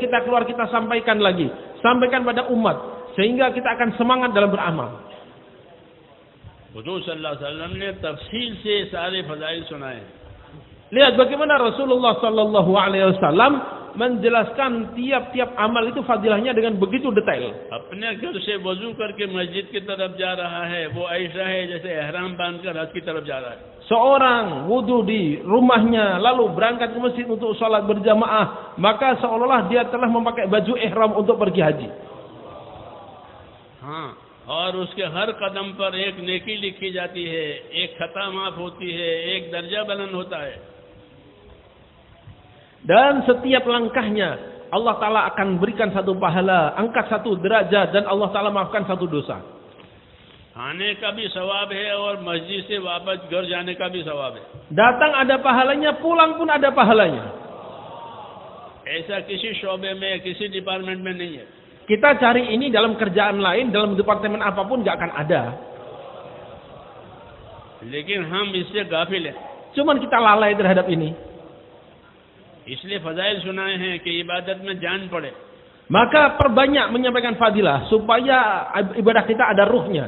kita keluar, kita sampaikan lagi, sampaikan pada umat sehingga kita akan semangat dalam beramal. हुजूर सल्लल्लाहु अलैहि वसल्लम ने तफसील से सारे फजाइल सुनाए। Lihat bagaimana Rasulullah Sallallahu Alaihi Wasallam menjelaskan tiap-tiap amal itu fadilahnya dengan begitu detail. अपने घर से वजू करके मस्जिद की तरफ जा रहा है, वो ऐसा है जैसे एहराम बांधकर हज की तरफ जा रहा है। Seorang wudu di rumahnya lalu berangkat ke masjid untuk sholat berjamaah, maka seolah-olah dia telah memakai baju ihram untuk pergi haji. हाँ, और उसके हर कदम पर एक नेकी लिखी जाती है, एक खता माफ होती है, एक दर्जा बुलंद होता है। Dan setiap langkahnya Allah Ta'ala akan berikan satu pahala, angkat satu derajat, dan Allah Ta'ala maafkan satu dosa. आने का भी सवाब है और मस्जिद से वापस घर जाने का भी सवाब है. Datang ada pahalanya, pulang pun ada pahalanya. ऐसा किसी शोबे में किसी डिपार्टमेंट में नहीं है. Kita cari ini dalam kerjaan lain, dalam departemen apapun gak akan ada. लेकिन हम इससे गाफिल हैं. Cuman kita lalai terhadap ini. इसलिए फजाइल सुनाए हैं कि इबादत में जान पड़े. Maka perbanyak menyampaikan fadilah supaya ibadah kita ada ruhnya.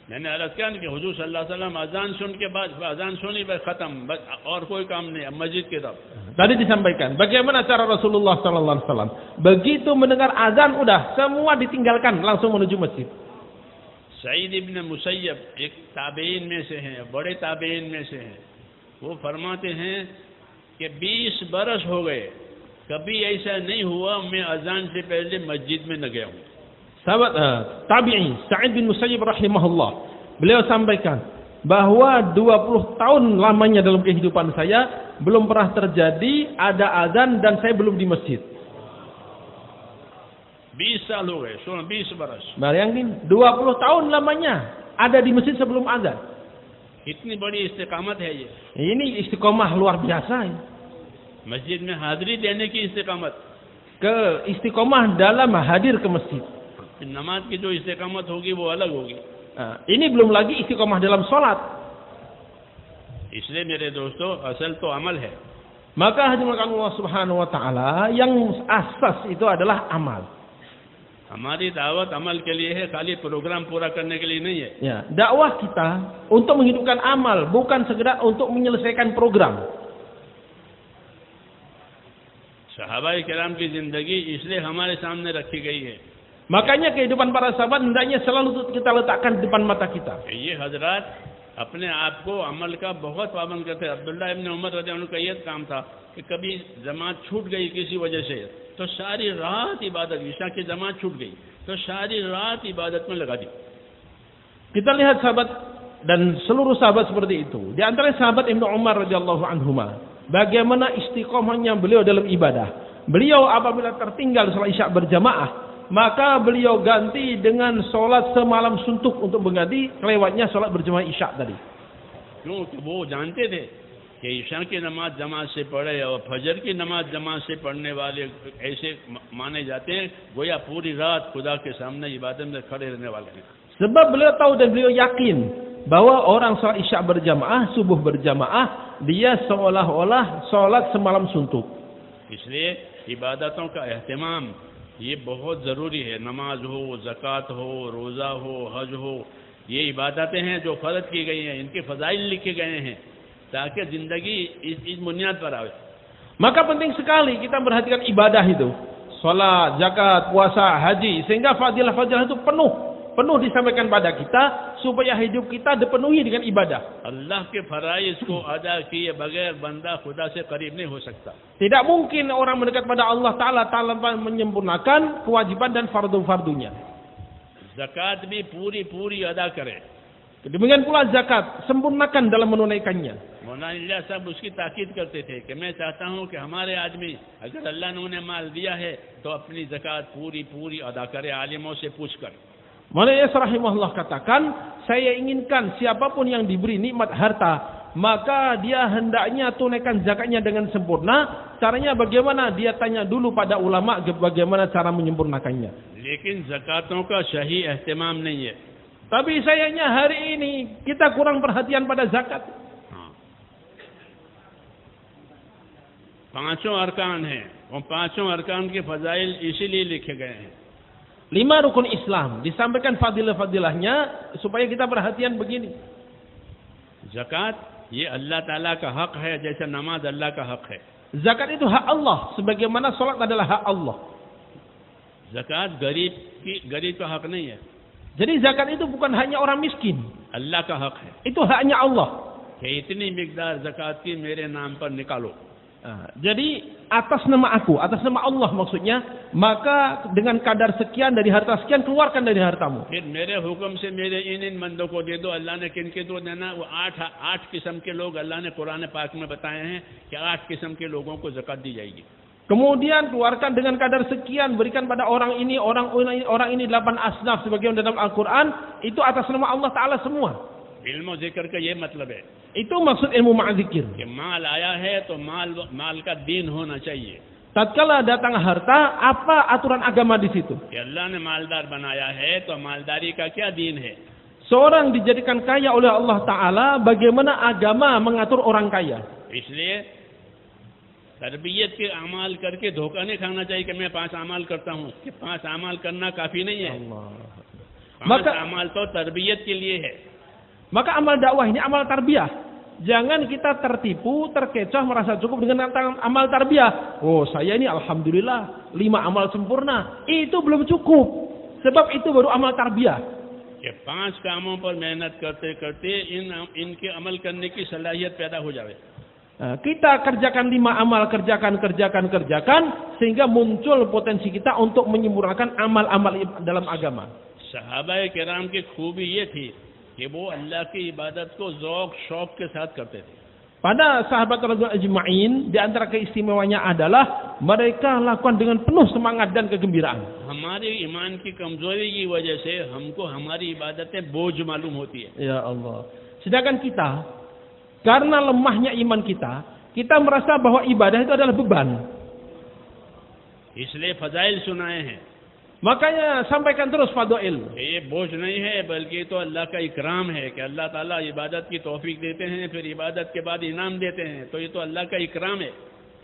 मैंने अर्ज किया कि हुजूर सल्लल्लाहु अलैहि वसल्लम अजान सुन के बाद अजान सुनी बस खत्म, बस और कोई काम नहीं, मस्जिद की तरफ. Tadi disampaikan bagaimana cara Rasulullah sallallahu alaihi wasallam. Begitu mendengar azan udah semua ditinggalkan langsung menuju masjid. Saeed इब्न मुसय्यब एक ताबेइन में से हैं, बड़े ताबेइन में से हैं. वो फरमाते हैं कि 20 बरस हो गए, कभी ऐसा नहीं हुआ मैं अजान से पहले मस्जिद में न गया हूँ. Sahabat tabi'i Sa'id bin Musayyib rahimahullah, beliau sampaikan bahwa 20 tahun lamanya dalam kehidupan saya belum pernah terjadi ada azan dan saya belum di masjid. 20 साल हो गए, 20 बरस. Bayangin 20 tahun lamanya ada di masjid sebelum azan. इतनी बड़ी इस्तिकामत है ये. Ini istiqomah luar biasa ya. मस्जिद में हाजिरी देने की इस्तिकामत. Ke istiqomah dalam hadir ke masjid. नमाज की जो इस्तिकामत होगी वो अलग होगी. Ini belum lagi istiqomah dalam sholat. इसलिए मेरे दोस्तों असल तो अमल है. Maka hadirin Allah Subhanahu wa taala yang asas itu adalah amal. हमारी दावत अमल के लिए है, खाली प्रोग्राम पूरा करने के लिए नहीं है. Ya, dakwah kita untuk menghidupkan amal, bukan sekedar untuk menyelesaikan program. सहाबाए किराम की जिंदगी इसलिए हमारे सामने रखी गई है. Makanya kehidupan para sahabat hendaknya selalu kita letakkan di depan mata kita. ये हजरात अपने आप को अमल का बहुत पाबंद करते हैं. अब्दुल्लाह इब्न उमर रज़ियल्लाहु अन्हु का यह काम था कि कभी जमात छूट गई किसी वजह से तो सारी रात इबादत, ईशा की जमात छूट गई तो सारी रात इबादत में लगा दी. Kita lihat sahabat dan seluruh sahabat seperti itu. Di antara sahabat Ibnu Umar radhiyallahu anhuma, bagaimana istiqomahnya beliau dalam ibadah. Beliau apabila tertinggal salat Isya berjamaah, maka beliau ganti dengan sholat semalam suntuk untuk mengganti kelewatnya sholat berjamaah Isya tadi. क्योंकि वो जानते थे कि ईशा की नमाज जमात से पढ़े और फजर की नमाज जमात से पढ़ने वाले ऐसे माने जाते हैं गोया पूरी रात खुदा के सामने इबादत में खड़े रहने वाले हैं. Sebab beliau tahu dan beliau yakin bahwa orang sholat Isya berjamaah, subuh berjamaah, dia seolah-olah sholat semalam suntuk. इसलिए इबादतों का एहतमाम ये बहुत ज़रूरी है. नमाज हो, ज़कात हो, रोज़ा हो, हज हो, ये इबादतें हैं जो फ़र्ज की गई हैं, इनके फ़ज़ाइल लिखे गए हैं ताकि ज़िंदगी इस बुनियाद पर आवे. Maka penting sekali kita perhatikan ibadah itu. Salat, zakat, puasa, haji, sehingga fadilah-fadilah itu penuh disampaikan pada kita supaya hidup kita dipenuhi dengan ibadah. अल्लाह के फ़राइज़ को अदा किए बगैर बंदा खुदा से करीब नहीं हो सकता. Tidak mungkin orang mendekat pada Allah Ta'ala tanpa menyempurnakan kewajiban dan fardu-fardunya. ज़कात भी पूरी अदा करे. Demikian pula zakat, sempurnakan dalam menunaikannya. मौलाना साहब उसकी ताकीद करते थे कि मैं चाहता हूँ कि हमारे आदमी अगर अल्लाह ने उन्हें माल दिया है तो अपनी ज़कात पूरी अदा करे, आलिमों से पूछ कर. Maulana rahimahullah katakan, saya inginkan siapapun yang diberi nikmat harta, maka dia hendaknya tunaikan zakatnya dengan sempurna. Caranya bagaimana? Dia tanya dulu pada ulama bagaimana cara menyempurnakannya. लेकिन ज़कातों का सही एहतमाम नहीं है. Tapi sayangnya hari ini kita kurang perhatian pada zakat. पांचों अरकान हैं, वो पांचों अरकान के फजाइल इसीलिए लिखे गए हैं. 5 rukun Islam disampaikan fadilah-fadilahnya supaya kita perhatian begini. ज़कात ये अल्लाह ताला का हक है जैसे नमाज अल्लाह का हक है. Zakat itu hak Allah sebagaimana salat adalah hak Allah. ज़कात गरीब का हक नहीं है. Jadi zakat itu bukan hanya orang miskin. अल्लाह का हक है Itu haknya Allah. कि इतनी मिकदार ज़कात की मेरे नाम पर निकालो. Jadi atas nama aku, atas nama Allah maksudnya, maka dengan kadar sekian dari harta sekian keluarkan dari hartamu. फिर मेरे हुक्म से मेरे इन बंदों को दे दो। अल्लाह ने किन के दो देना? वो आठ किस्म के लोग अल्लाह ने कुरान पाक में बताए हैं कि 8 किस्म के लोगों को ज़कात दी जाएगी। Kemudian keluarkan dengan kadar sekian, berikan pada orang ini 8 asnaf sebagaimana dalam Al-Quran. Itu atas nama Allah Ta'ala semua. इल्म जिक्र का ये मतलब है, Itu maksud ilmu ma'zikir. कि माल आया है तो माल का दीन होना चाहिए। Tatkala datang harta, apa aturan agama di situ? कि अल्लाह ने मालदार बनाया है तो मालदारी का क्या दीन है? Seorang dijadikan kaya oleh Allah Ta'ala, bagaimana agama mengatur orang kaya. इसलिए तरबियत के अमाल करके धोखा नहीं खाना चाहिए कि मैं 5 अमाल करता हूँ। कि 5 अमाल करना काफी नहीं है। 5 अमाल तो तरबियत के लिए है। Maka amal dakwah ini amal tarbiyah. Jangan kita tertipu, terkecoh, merasa cukup dengan amal tarbiyah. Oh, saya ini alhamdulillah 5 amal sempurna. Itu belum cukup. Sebab itu baru amal tarbiyah. कि 5 कामों पर मेहनत करते करते इनके अमल करने की सलाहियत पैदा हो जाए। Kita kerjakan 5 amal, kerjakan, sehingga muncul potensi kita untuk menyempurnakan amal-amal dalam agama. सहाबाए किराम की खूबी ये थी कि वो अल्लाह की इबादत को ज़ौक़ शौक़ के साथ करते थे। Pada sahabat radhiyallahu ajma'in, di antara keistimewanya adalah mereka lakukan dengan penuh semangat dan kegembiraan. हमारे ईमान की कमजोरी की वजह से हमको हमारी इबादतें बोझ मालूम होती है। Ya Allah. Sedangkan kita, karena lemahnya iman kita merasa bahwa ibadah itu adalah beban. इसलिए फजाइल सुनाए हैं। Makanya sampaikan terus fadail. ये बोझ नहीं है बल्कि तो अल्लाह का इकराम है कि अल्लाह ताला इबादत की तौफीक देते हैं, फिर इबादत के बाद इनाम देते हैं। तो ये तो अल्लाह का इकराम है।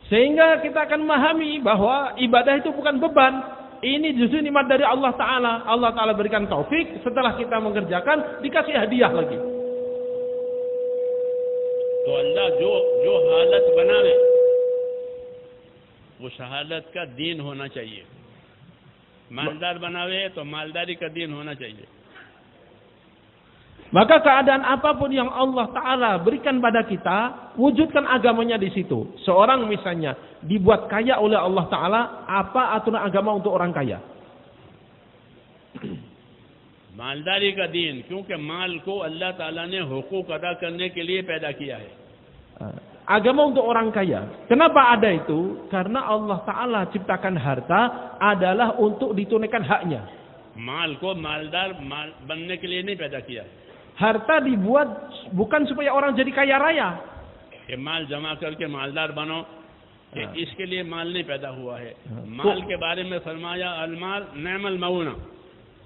Sehingga kita akan memahami bahwa ibadah itu bukan beban. Ini justru nikmat dari Allah Ta'ala. Allah Ta'ala berikan taufik, setelah kita mengerjakan dikasih hadiah lagi. तो अल्लाह जो हालत बनावे उस हालत का दीन होना चाहिए। मालदार बनावे तो मालदारी का दीन होना चाहिए। Maka keadaan apapun yang Allah Ta'ala berikan pada kita, wujudkan agamanya di situ. Seorang misalnya dibuat kaya oleh Allah Ta'ala, apa aturan agama untuk orang kaya? मालदारी का दीन, क्योंकि माल को अल्लाह ताला ने हुकूक अदा करने के लिए पैदा किया है। Agama untuk orang kaya. Kenapa ada itu? Karena Allah Ta'ala ciptakan harta adalah untuk ditunaikan haknya. माल को मालदार बनने के लिए नहीं पैदा किया। Harta dibuat bukan supaya orang jadi kaya raya. कि माल जमा करके मालदार बनो, इसके लिए माल नहीं पैदा हुआ है। माल के बारे में फरमाया अलमाल नेमल मऊना।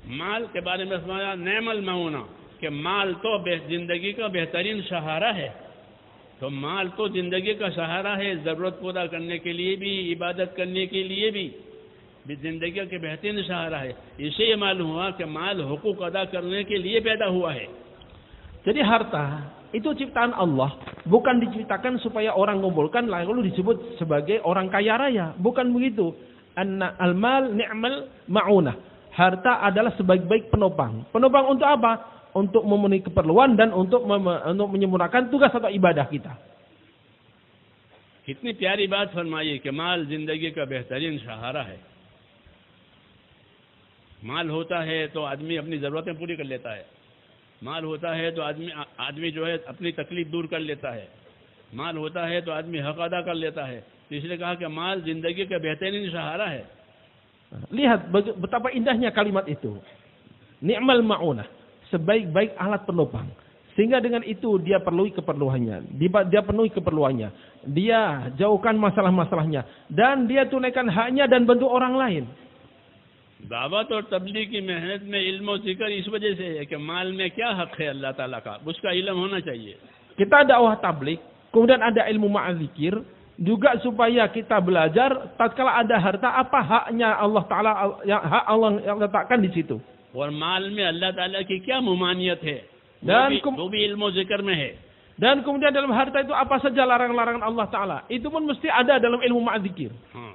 माल के बारे में फरमाया नेमल मऊना कि माल तो जिंदगी का बेहतरीन सहारा है। तो माल तो जिंदगी का सहारा है, जरूरत पूरा करने के लिए भी, इबादत करने के लिए भी जिंदगी के बेहतरीन सहारा है। इससे ये मालूम हुआ कि माल हुकूक अदा करने के लिए पैदा हुआ है। Jadi harta itu ciptaan Allah, bukan diciptakan supaya orang ngumpulkan lalu disebut sebagai orang kaya raya. Bukan begitu. Al-mal ni'mal ma'unah. Harta adalah sebaik-baik penopang. Penopang untuk apa? Untuk memenuhi keperluan dan untuk menyempurnakan tugas atau ibadah kita. कितनी प्यारी बात फरमाई कि माल जिंदगी का बेहतरीन सहारा है। माल होता है तो आदमी अपनी ज़रूरतें पूरी कर लेता है। माल होता है तो आदमी जो है अपनी तकलीफ दूर कर लेता है। माल होता है तो आदमी हक अदा कर लेता है। तो इसलिए कहा कि माल जिंदगी का बेहतरीन सहारा है। Lihat betapa indahnya kalimat itu. Ni'mal ma'unah. Sebaik-baik alat penopang. Sehingga dengan itu dia penuhi keperluannya. Dia penuhi keperluannya. Dia jauhkan masalah-masalahnya. Dan dia tunaikan haknya dan bantu orang lain. दावत और तबलीग की मेहनत में इल्म और जिक्र इस वजह से है कि माल में क्या हक है अल्लाह ताला का, उसका इल्म होना चाहिए। Kita dakwah tabligh, kemudian ada ilmu ma'azikir, juga supaya kita belajar tatkala ada harta apa haknya Allah Taala, yang hak Allah yang letakkan di situ. और माल में अल्लाह ताला की क्या मुमानियत है, वो भी इल्म और जिक्र में है। Dan kemudian dalam harta itu apa saja larangan-larangan Allah Ta'ala. Itu pun mesti ada dalam ilmu ma'adzikir.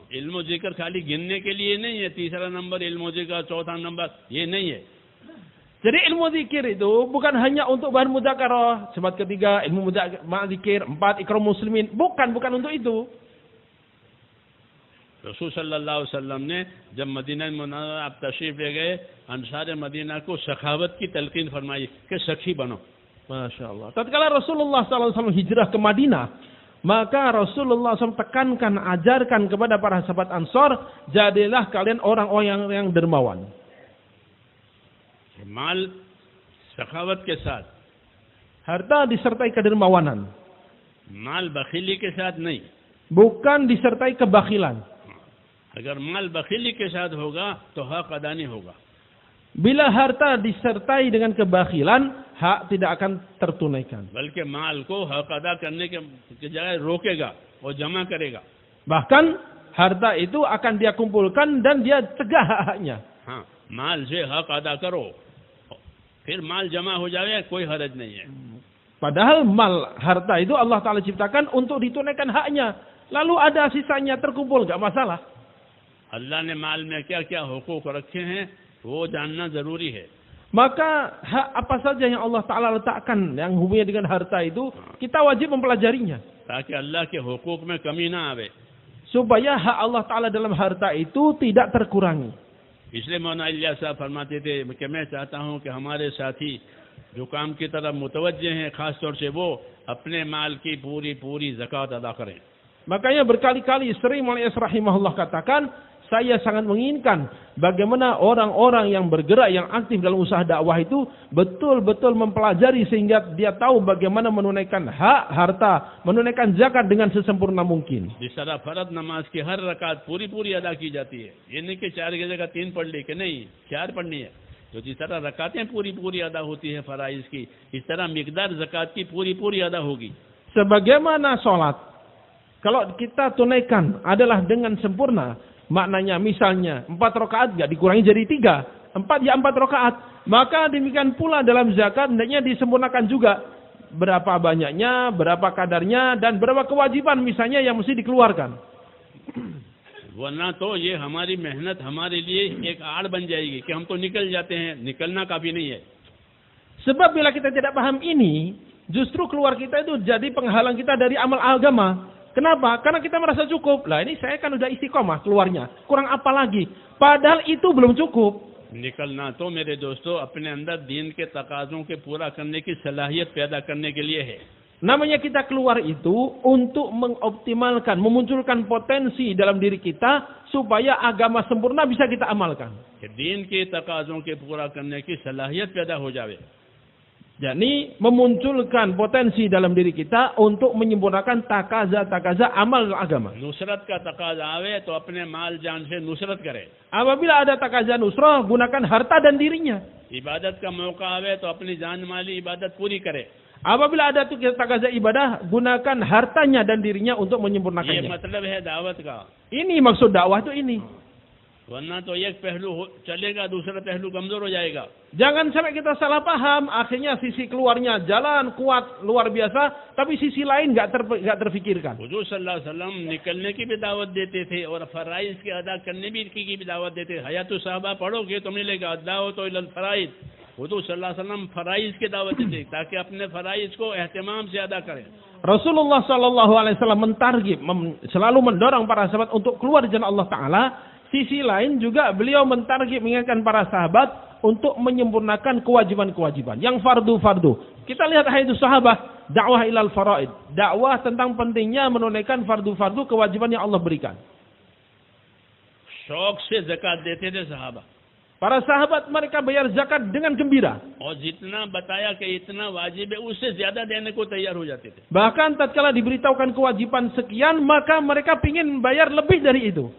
ilmu zikr खाली गिनने के लिए नहीं है, तीसरा नंबर ilmu zikr, चौथा नंबर ये नहीं है। Jadi ilmu zikir itu bukan hanya untuk bahan mudzakarah, sebat ketiga, ilmu ma'adzikir, 4 ikram muslimin, bukan untuk itu. रसूल सल्लल्लाहु अलैहि वसल्लम ने जब मदीना मुनव्वरा आप तशरीफ ले गए, अंसार मदीना को सखावत की तलकीन फरमाई कि सखी बनो. Masya Allah. Tatkala Rasulullah SAW hijrah ke Madinah, maka Rasulullah SAW tekankan, ajarkan kepada para sahabat Ansor, jadilah kalian orang-orang yang dermawan. माल सखावत के साथ, harta disertai kedermawanan, माल बखीली के साथ नहीं. bukan disertai kebakilan. अगर माल बखीली के साथ होगा तो हक अदा नहीं होगा. Bila harta disertai dengan kebakilan, hak tidak akan tertunaikan. बल्कि माल को हक अदा करने के जगह रोकेगा और जमा करेगा. Bahkan harta itu akan dia kumpulkan dan dia cegah hak-haknya. हाँ, माल से हक अदा करो, फिर माल जमा हो जाए, कोई हरज नहीं है. Padahal mal, harta itu Allah Ta'ala ciptakan untuk ditunaikan haknya. Lalu ada sisanya terkumpul, gak masalah. अल्लाह ने माल में क्या क्या हुकूक रखे हैं वो जानना जरूरी है. Maka hak apa saja yang Allah Ta'ala letakkan yang hubungannya dengan harta itu, kita wajib mempelajarinya. ताकि अल्लाह के हुकूक में कमी ना आवे. Supaya hak Allah Ta'ala dalam harta itu tidak terkurangi. इसलिए मौलाना इलियास साहब फरमाते थे कि मैं चाहता हूँ कि हमारे साथी जो काम की तरफ मुतवज्जे हैं, खास तौर से वो अपने माल की पूरी ज़कात अदा करें. Makanya berkali-kali sering Maulana rahimahullah katakan, saya sangat menginginkan bagaimana orang-orang yang bergerak, yang aktif dalam usaha dakwah itu betul-betul mempelajari sehingga dia tahu bagaimana menunaikan hak harta, menunaikan zakat dengan sesempurna mungkin. जिस तरह फर्ज नमाज की हर रकात पूरी अदा की जाती है, ये नहीं कि 4 की जगह 3 पढ़ ली, कि नहीं 4 पढ़नी है. तो जिस तरह रकातें पूरी अदा होती है फराइज की, इस तरह मिकदार ज़कात की पूरी अदा होगी. Sebagaimana sholat, kalau kita tunaikan adalah dengan sempurna, maknanya misalnya 4 rakaat gak dikurangi jadi 3, 4 ya 4 rakaat. Maka demikian pula dalam zakat hendaknya disempurnakan juga. Berapa banyaknya, berapa kadarnya, dan berapa kewajiban misalnya yang mesti dikeluarkan. वरना तो ये हमारी मेहनत हमारे लिए एक आड़ बन जाएगी कि हम तो निकल जाते हैं, निकलना काफी नहीं है. Sebab bila kita tidak paham ini, justru keluar kita itu jadi penghalang kita dari amal agama. Kenapa? Karena kita merasa cukup. Lah ini saya kan udah istiqomah keluarnya. Kurang apa lagi? Padahal itu belum cukup. निकलना तो मेरे दोस्तों अपने अंदर दीन के तकाज़ों के पूरा करने की सलाहियत पैदा करने के लिए है. Namanya kita keluar itu untuk mengoptimalkan, memunculkan potensi dalam diri kita supaya agama sempurna bisa kita amalkan. दीन के तकाज़ों के पूरा करने की सलाहियत पैदा हो जाए. Jadi memunculkan potensi dalam diri kita untuk menyempurnakan takaza amal agama. Nusrat का तकाज़ा आवे तो अपने माल जान से नुसरत करे. Apabila ada takaza nusrah, gunakan harta dan dirinya. इबादत का मौका आवे तो अपनी जान माली इबादत पूरी करे. Apabila ada takaza ibadah, gunakan hartanya dan dirinya untuk ये menyempurnakannya. मतलब है दावत का. Ini maksud dakwah itu ini. वरना तो एक पहलू चलेगा, दूसरा पहलू कमजोर हो जाएगा. Jangan sampai kita salah paham, akhirnya sisi keluarnya jalan kuat luar biasa, tapi sisi lain nggak terfikirkan. हुजूर सल्लल्लाहु अलैहि वसल्लम निकलने की भी दावत देते थे और फराइज के अदा करने की भी दावत देते थे. हयातु साहबा पढ़ोगे तो मिलेगा दावत तो इलल फराइज. हुजूर सल्लल्लाहु अलैहि वसल्लम फराइज की दावत देते ताकि अपने फराइज को एहतमाम से अदा करें. Rasulullah Shallallahu Alaihi Wasallam mentargib, selalu mendorong para sahabat untuk keluar dari jalan Allah Taala. Sisi lain juga beliau mentargib mengingatkan para sahabat untuk menyempurnakan kewajiban-kewajiban yang fardu-fardu. Kita lihat hadis sahabat, dakwah ilal faraid, dakwah tentang pentingnya menunaikan fardu-fardu kewajiban yang Allah berikan. शौक से ज़कात देते थे साहबा. Para sahabat mereka bayar zakat dengan gembira. और जितना बताया कि इतना वाजिब है उससे ज्यादा देने को तैयार हो जाते थे. Bahkan tatkala diberitahukan kewajiban sekian, maka mereka ingin bayar lebih dari itu.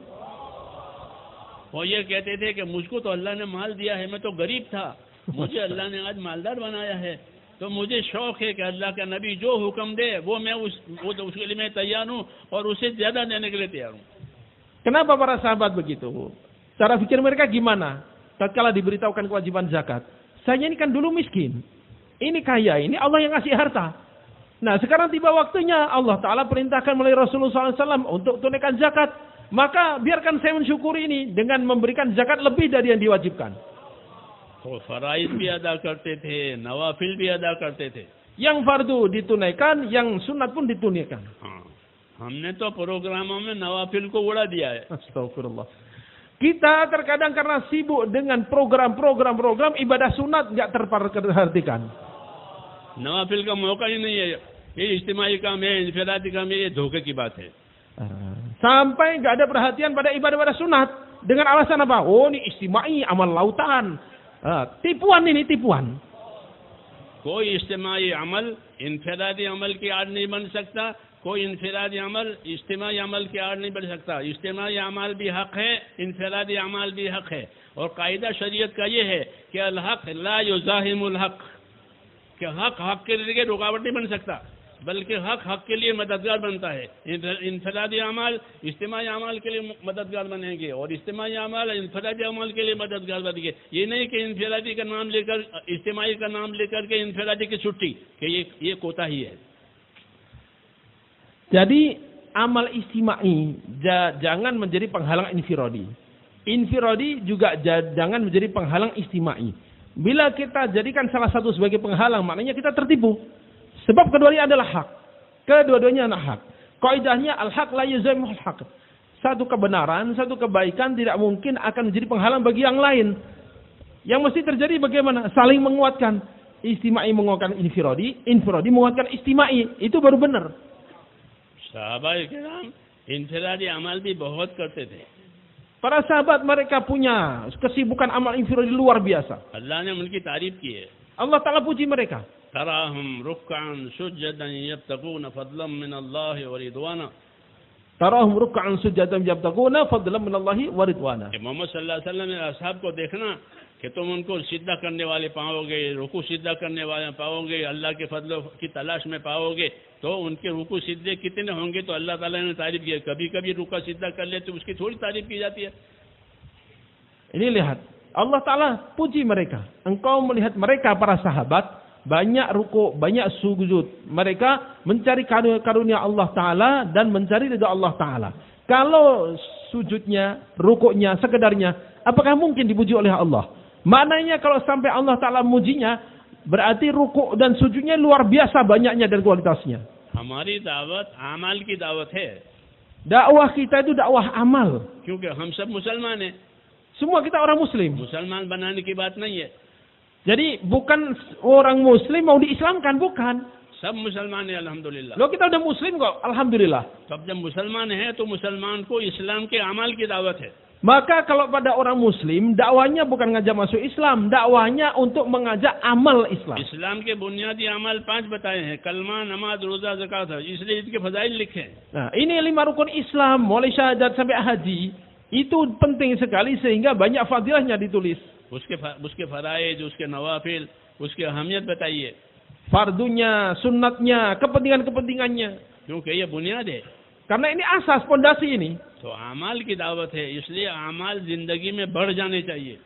और ये कहते थे कि मुझको तो अल्लाह ने माल दिया है, मैं तो गरीब था, मुझे अल्लाह ने आज मालदार बनाया है, तो मुझे शौक है कि अल्लाह का नबी जो हुक्म दे वो मैं उसके लिए मैं तैयार हूँ और उससे ज्यादा देने के लिए तैयार हूँ. Kenapa para sahabat begitu? Cara pikir mereka gimana? Tatkala diberitahukan kewajiban zakat, saya ini kan dulu miskin, ini kaya, ini Allah yang ngasih harta. Nah sekarang tiba waktunya Allah Ta'ala perintahkan melalui Rasulullah SAW untuk tunaikan zakat. Maka biarkan saya mensyukuri ini dengan memberikan zakat lebih dari yang diwajibkan. तो फराइज भी अदा करते थे, नवाफिल भी अदा करते थे. Yang fardu ditunaikan, yang sunat pun ditunaikan. हाँ, हमने तो प्रोग्रामों में नवाफिल को उड़ा दिया है। Astagfirullah. Kita terkadang karena sibuk dengan program ibadah sunat nggak terperhatikan. नवाफिल का मौका ही नहीं है, ये इज्तिमाई काम है, इनफिरादी काम है, ये धोखे की बात है। Sampai nggak ada perhatian pada ibadah-ibadah sunat dengan alasan apa? Oh ini istimai amal lautan. Tipuan ini tipuan. कोई इज्तिमाई अमल इनफिरादी अमल की आड़ नहीं बन सकता, कोई इनफिरादी अमल इज्तिमाई अमल की आड़ नहीं बन सकता। इज्तिमाई अमल भी हक है, इनफिरादी अमल भी हक है। और कायदा शरीयत का ये है कि अल हक ला युज़ाहिमुल हक, कि हक हक के लिए रुकावट नहीं बन सकता, बल्कि हक हक के लिए मददगार बनता है। इनफिरादी अमाल इज्तिमाई अमाल के लिए मददगार बनेंगे और इज्तिमाई अमाल इनफिरादी अमाल के लिए मददगार बनेंगे। ये नहीं कि इनफिरादी का नाम लेकर इज्तिमाई का नाम लेकर के इनफिरादी की छुट्टी, कि ये कोताही है। Jadi amal istimai jangan menjadi penghalang infiradi. Infiradi juga jangan menjadi penghalang istimai. Bila kita jadikan salah satu sebagai penghalang, maknanya kita tertipu. Sebab keduanya adalah hak. Kedua-duanya adalah hak. Kaidahnya al-haq la yuzamul haq. Satu kebenaran, satu kebaikan tidak mungkin akan menjadi penghalang bagi yang lain. Yang mesti terjadi bagaimana? Saling menguatkan. Istimai menguatkan infiradi, infiradi menguatkan istimai. Itu baru benar. Sahabat kiram infiradi amal भी बहुत करते थे। Para sahabat mereka punya kesibukan amal infiradi luar biasa. अल्लाह ने उनकी तारीफ की है। Allah Ta'ala puji mereka. तराहम रुक्कान सुज्जदन यब्तगून फضلا من الله ورضواना। Tarahum ruk'an sujadan yabtaguna fadlan min Allah wa ridwana. Mohammad सल्लल्लाहु अलैहि वसल्लम ने असहाब को देखना कि तुम उनको सिद्धा करने वाले पाओगे, रुकू सिद्धा करने वाले पाओगे, अल्लाह के फضल की तलाश में पाओगे, तो उनके रुकू सिद्धे कितने होंगे? तो अल्लाह ताला ने तारीफ की है। कभी कभी रुका सिद्धा कर ले तो उसकी थोड़ी तारीफ की जाती है। Ini lihat, Allah Ta'ala puji mereka. Engkau melihat mereka para sahabat banyak ruku, banyak sujud. Mereka mencari karunia Allah Ta'ala dan mencari ridha Allah Ta'ala. Kalau sujudnya, rukuknya, sekedarnya, apakah mungkin dipuji oleh Allah? Maknanya kalau sampai Allah Ta'ala mujinya, berarti rukuk dan sujudnya luar biasa banyaknya dan kualitasnya. हमारी दावत अमाल की दावत है। Dakwah kita itu dakwah amal. क्योंकि हम सब मुसलमान हैं। Semua kita orang muslim. मुसलमान बनाने की बात नहीं है। Jadi bukan orang muslim mau diislamkan, bukan. सब मुसलमान है अल्हम्दुलिल्लाह। Loh kita udah muslim kok, alhamdulillah. तब जब मुसलमान है तो मुसलमान को इस्लाम के अमाल की दावत है। Maka kalau pada orang muslim, dakwahnya bukan ngajak masuk Islam, dakwahnya untuk mengajak amal Islam. इस्लाम के बुनियादी अमाल 5 बताए हैं, कलमा, नमाज, रोजा, ज़कात है, इसलिए इसके फजाइल लिखे हैं। Nah, ini 5 rukun Islam, mulai syahadat sampai haji. Itu penting sekali sehingga banyak fadilahnya ditulis. उसके फराइज, उसके नवाफिल, उसकी अहमियत बताइए। Fardunya, sunnatnya, kepentingan-kepentingannya. क्योंकि ये बुनियाद है। Karena ini asas, pondasi ini. तो अमाल की दावत है, इसलिए अमाल जिंदगी में बढ़ जाने चाहिए।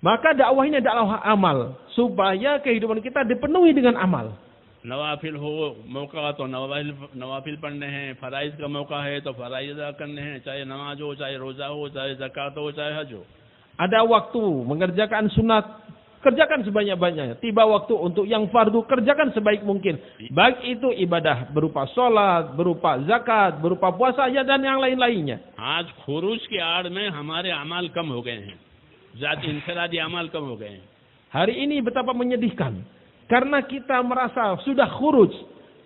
Maka dakwah ini adalah amal, supaya kehidupan kita dipenuhi dengan amal. नवाफिल हो मौका तो नवाफिल पढ़ने हैं, फराइज का मौका है तो फराइज अदा करने हैं, चाहे नमाज हो, चाहे रोजा हो, चाहे ज़कात हो, चाहे हज हो। Ada waktu mengerjakan sunat, kerjakan sebanyak-banyaknya. Tiba waktu untuk yang fardu, kerjakan sebaik mungkin. Baik itu ibadah berupa sholat, berupa zakat, berupa puasa, ya dan yang lain-lainnya. आज खुरूज की आड़ में हमारे अमाल कम हो गए हैं, जात इंफरादी अमाल कम हो गए हैं। Hari ini betapa menyedihkan. Karena kita merasa sudah khuruj.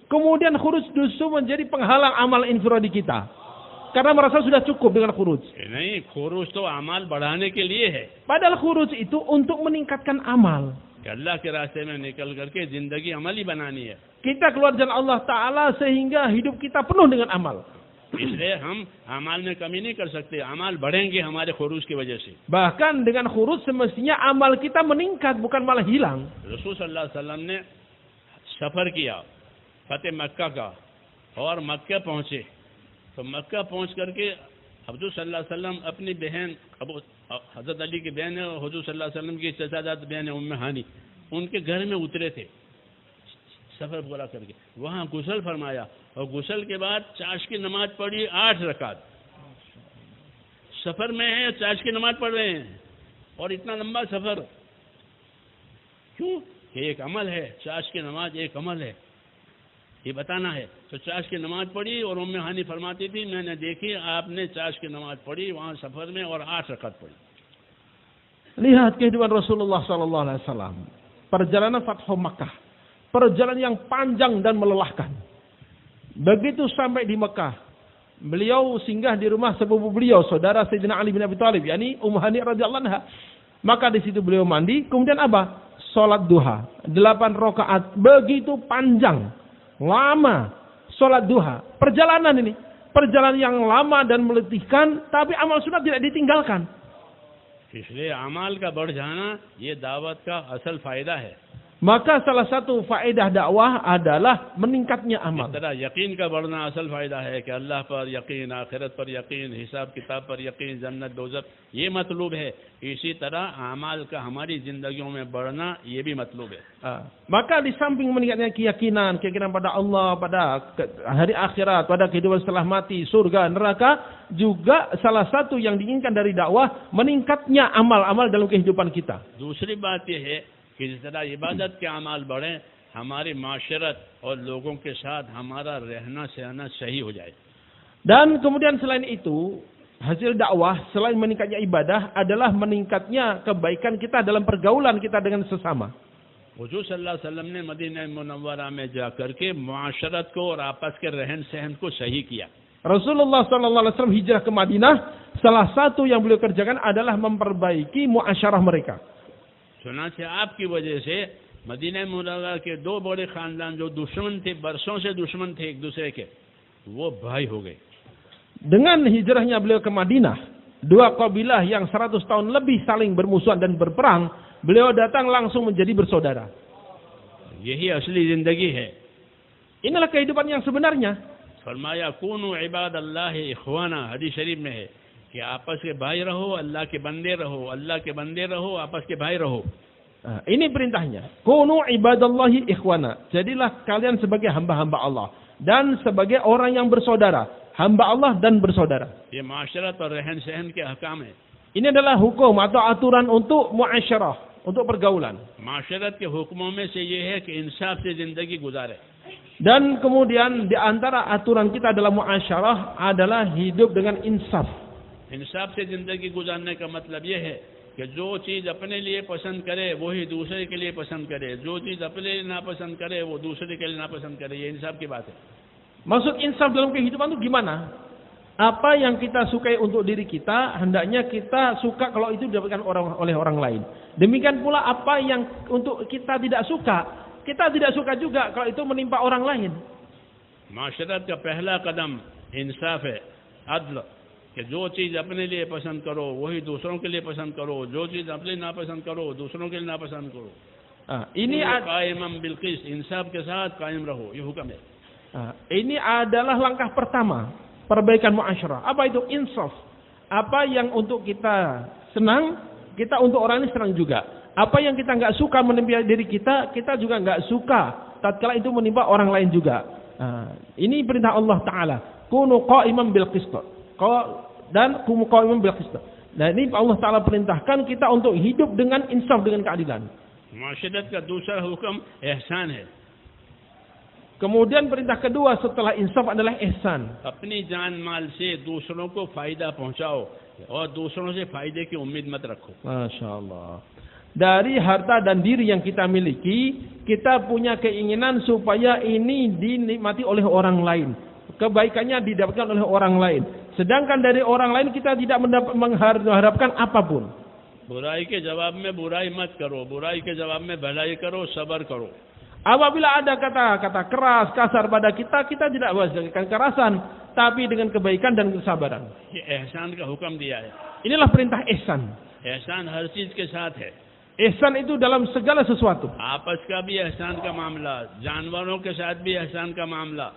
Kemudian khuruj justru menjadi penghalang amal infiradi kita. Karena merasa sudah cukup dengan khuruj. नहीं, खुरूज तो अमाल बढ़ाने के लिए है। Padahal khuruj itu untuk meningkatkan amal. कि अल्लाह के रास्ते में निकल करके जिंदगी अमली बनानी है। Kita keluar jalan Allah Ta'ala sehingga hidup kita penuh dengan amal. इसलिए हम अमाल में कमी नहीं कर सकते, अमाल बढ़ेंगे हमारे खुरूज की वजह से। Bahkan dengan khuruj semestinya amal kita meningkat, bukan malah hilang. रसूल सल्लल्लाहु अलैहि वसल्लम ने सफ़र किया फतेह मक्का का और मक्का पहुँचे, तो मक्का पहुँच करके हुजूर सल्लल्लाहु अलैहि वसल्लम अपनी बहन हज़रत अली की बहन है, हुजूर सल्लल्लाहु अलैहि वसल्लम की चचाजाद बहन है उम्मे हानी, उनके घर में उतरे थे सफ़र पूरा करके। वहाँ गुस्ल फरमाया और गुस्ल के बाद चाश की नमाज पढ़ी 8 रकात। सफ़र में है, चाश की नमाज पढ़ रहे हैं और इतना लंबा सफ़र क्यों? ये एक अमल है, चाश की नमाज एक अमल है। ये बताना है। तो चाश की नमाज पढ़ी और उम्मे हानी फरमाती थी मैंने देखी आपने चाश की नमाज पढ़ी वहाँ सफर में और 8 रकात पढ़ी। Lihat kehidupan Rasulullah sallallahu alaihi wasallam. Perjalanan Fathu Makkah. Perjalanan yang panjang dan melelahkan. Begitu sampai di Mekah, beliau singgah di rumah sepupu beliau, saudara Sayyidina Ali bin Abi Thalib, yakni Ummu Hani radhiyallahu anha. Maka di situ beliau mandi, kemudian apa? Salat duha, 8 rakaat, begitu panjang, lama salat duha. Perjalanan ini, perjalanan yang lama dan meletihkan, tapi amal sunat tidak ditinggalkan. इसलिए अमाल का बढ़ जाना ये दावत का असल फायदा है। Maka salah satu faedah dakwah adalah meningkatnya amal. इस तरह यकीन का बढ़ना असल फायदा है कि अल्लाह पर यकीन, आखिरत पर यकीन, हिसाब किताब पर यकीन, जन्नत दोज़ख ये मतलूब है। इसी तरह अमाल का हमारी जिंदगियों में बढ़ना ये भी मतलूब है। Maka di samping meningkatnya keyakinan pada Allah, pada hari akhirat, pada kehidupan setelah mati, surga, neraka, juga salah satu yang diinginkan dari dakwah meningkatnya amal-amal dalam kehidupan kita. दूसरी बात ये है कि जिस तरह इबादत के अमाल बढ़े, हमारी माशरत और लोगों के साथ हमारा रहना सहना सही हो जाए। Dan kemudian selain itu, hasil dakwah selain meningkatnya ibadah adalah meningkatnya kebaikan kita dalam pergaulan kita dengan sesama. हुजूर सल्लल्लाहु अलैहि वसल्लम ने मदीना मुनव्वरा में जाकर के माशरत को और आपस के रहन सहन को सही किया। Rasulullah sallallahu alaihi wasallam hijrah ke Madinah, salah satu yang beliau kerjakan adalah memperbaiki muasyarah mereka. चुनांचे आपकी वजह से मदीना मुनव्वरा के 2 बड़े खानदान जो दुश्मन थे, बरसों से दुश्मन थे एक दूसरे के, वो भाई हो गए। Dengan hijrahnya beliau ke Madinah, 2 kabilah yang 100 tahun lebih saling bermusuhan dan berperang, beliau datang langsung menjadi bersaudara. यही असली जिंदगी है। Inilah kehidupan yang sebenarnya. फरमाया कूनू इबादल्लाह इख्वाना, हदीस शरीफ में है कि आपस के भाई रहो, अल्लाह के बंदे रहो, अल्लाह के बंदे रहो, आपस के भाई रहो। Ini perintahnya. Kunu ibadallahi ikhwana. Jadilah kalian sebagai hamba-hamba Allah dan sebagai orang yang bersaudara, hamba Allah dan bersaudara. ये माशरत और रहन सहन के हकाम है। Ini adalah hukum atau aturan untuk muasyarah, untuk pergaulan. माशरत के हुक्मों में से ये है कि इंसाफ से जिंदगी गुजारे। Dan kemudian di antara aturan kita dalam muasyarah adalah hidup dengan insaf. इंसाफ से जिंदगी गुजारने का मतलब ये है कि जो चीज अपने लिए पसंद करे वही दूसरे के लिए पसंद करे, जो चीज अपने लिए नापसंद करे वो दूसरे के लिए नापसंद करे। ये इंसाफ की बात है। Maksud insaf dalam kehidupan itu gimana? Apa yang kita sukai untuk diri kita, hendaknya kita suka kalau itu didapatkan oleh orang lain. Demikian pula apa yang untuk kita tidak suka juga kalau itu menimpa orang lain. माशरत का पहला कदम इंसाफ है, अदल, कि जो चीज अपने लिए पसंद करो वही दूसरों के लिए पसंद करो, जो चीज अपने नापसंद करो दूसरों के लिए नापसंद करो। Ini कायम बिल्किस, इंसाफ के साथ कायम रहो, ये हुक्म है। Ini adalah langkah pertama perbaikan muasyarah. Apa itu insaf? Apa yang untuk kita senang, kita untuk orang ini senang juga. Apa yang kita nggak suka menimpa diri kita, kita juga nggak suka tatkala itu menimpa orang lain juga. Ini perintah Allah Taala. Kunu qa'iman bil qist. Dan kunu qa'iman bil qist. Nah, ini Allah Taala perintahkan kita untuk hidup dengan insaf, dengan keadilan. माशरत का दूसरा हुक्म एहसान है। Kemudian perintah kedua setelah insaf adalah ihsan. अपनी जान माल से दूसरों को फायदा पहुंचाओ और दूसरों से फायदे की उम्मीद मत रखो। Masya Allah. Dari harta dan diri yang kita miliki, kita punya keinginan supaya ini dinikmati oleh orang lain, kebaikannya didapatkan oleh orang lain. Sedangkan dari orang lain kita tidak mengharapkan apapun. बुराई के जवाब में बुराई मत करो, बुराई के जवाब में भलाई करो, सबर करो। Apabila ada kata-kata keras, kasar pada kita, kita tidak menggunakan kekerasan, tapi dengan kebaikan dan kesabaran. ये एहसान का हुक्म दिया है। Inilah perintah ihsan. एहसान हर चीज के साथ है। Ihsan itu dalam segala sesuatu. आपस का भी एहसान का मामला, जानवरों के साथ भी एहसान का मामला।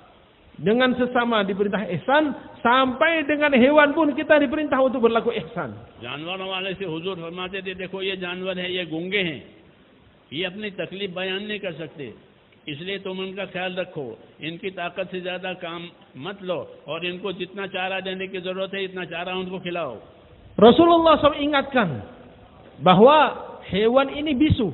Dengan sesama diperintah ihsan, sampai dengan hewan pun kita diperintah untuk berlaku ihsan. जानवरों वाले से हुजूर फरमाते थे, देखो ये जानवर है, ये गूंगे हैं, ये अपनी तकलीफ बयान नहीं कर सकते, इसलिए तुम उनका ख्याल रखो, इनकी ताकत से ज्यादा काम मत लो और इनको जितना चारा देने की जरूरत है इतना चारा उनको खिलाओ। Rasulullah SAW ingatkan bahwa hewan ini bisu,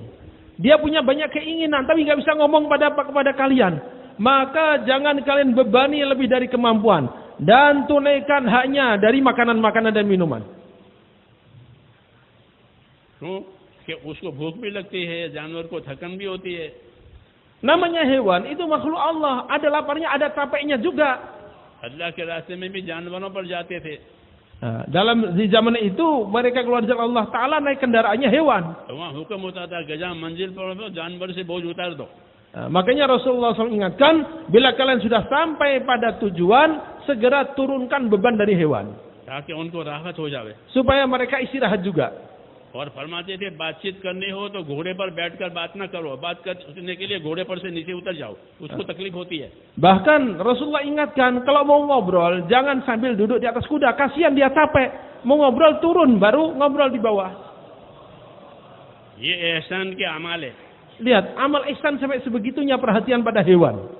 dia punya banyak keinginan tapi nggak bisa ngomong kepada kalian, maka jangan kalian bebani lebih dari kemampuan dan tunaikan haknya dari makanan-makanan dan minuman. कि उसको भूख भी लगती है, जानवर को थकन भी होती है. Namanya hewan itu makhluk Allah, ada laparnya, ada capeknya juga. अल्लाह के रास्ते में भी जानवरों पर जाते थे. Dalam di zaman itu mereka keluar jalan Allah Taala naik kendaraannya hewan. तो वहाँ हुक्म होता था गजा मंजिल पर तो जानवर से बोझ उतार दो. Makanya Rasulullah SAW ingatkan, bila kalian sudah sampai pada tujuan, segera turunkan beban dari hewan. ताकि उनको राहत हो जाए. Supaya mereka istirahat juga. और फरमाते थे बातचीत करनी हो तो घोड़े पर बैठकर बात ना करो, बात करने के लिए घोड़े पर से नीचे उतर जाओ, उसको तकलीफ होती है. Bahkan Rasulullah ingatkan, kalau mau ngobrol jangan sambil duduk di atas kuda, kasihan dia capek. Mau ngobrol turun baru ngobrol di bawah. ये एहसान के अमाल है. Lihat, amal ihsan sampai sebegitunya perhatian pada hewan.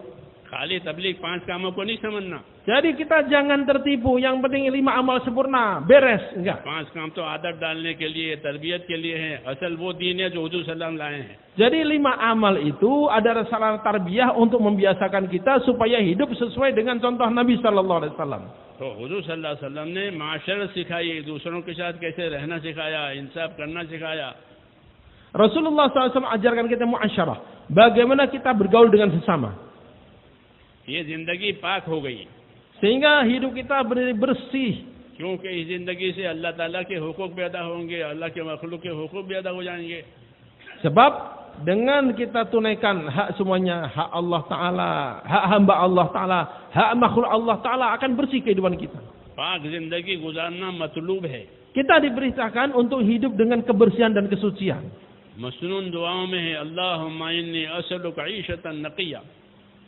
खाली तबलीग 5 कामों को नहीं समझना. Jadi kita jangan tertipu, yang penting 5 amal sempurna, beres, enggak. 5 काम तो आदत डालने के लिए, तरबियत के लिए हैं. असल वो दीन है जो हुजूर सल्लल्लाहु अलैहि वसल्लम लाए हैं. Jadi 5 amal itu adalah sarana tarbiyah untuk membiasakan kita supaya hidup sesuai dengan contoh Nabi sallallahu alaihi wasallam. तो हुजूर सल्लल्लाहु अलैहि वसल्लम ने माशरत सिखाई, दूसरों के साथ कैसे रहना सिखाया, इंसाफ करना सिखाया. Rasulullah SAW ajarkan kita muasyarah, bagaimana kita bergaul dengan sesama. ये जिंदगी पाक हो गई. Sehingga hidup kita bersih. क्योंकि इस जिंदगी से अल्लाह ताला के हुकूक पैदा होंगे, अल्लाह के मखलूक के हुकूक पैदा हो जाएंगे. Sebab dengan kita tunaikan hak semuanya, hak Allah Ta'ala, hak hamba Allah Ta'ala, hak makhluk Allah Ta'ala, akan bersih kehidupan kita. पाक जिंदगी गुजारना मतलूब है. Kita diperintahkan untuk hidup dengan kebersihan dan kesucian. मसनून दुआओं में है अल्लाहुम्मा इन्नी असअलुका ईशतन नक़िया.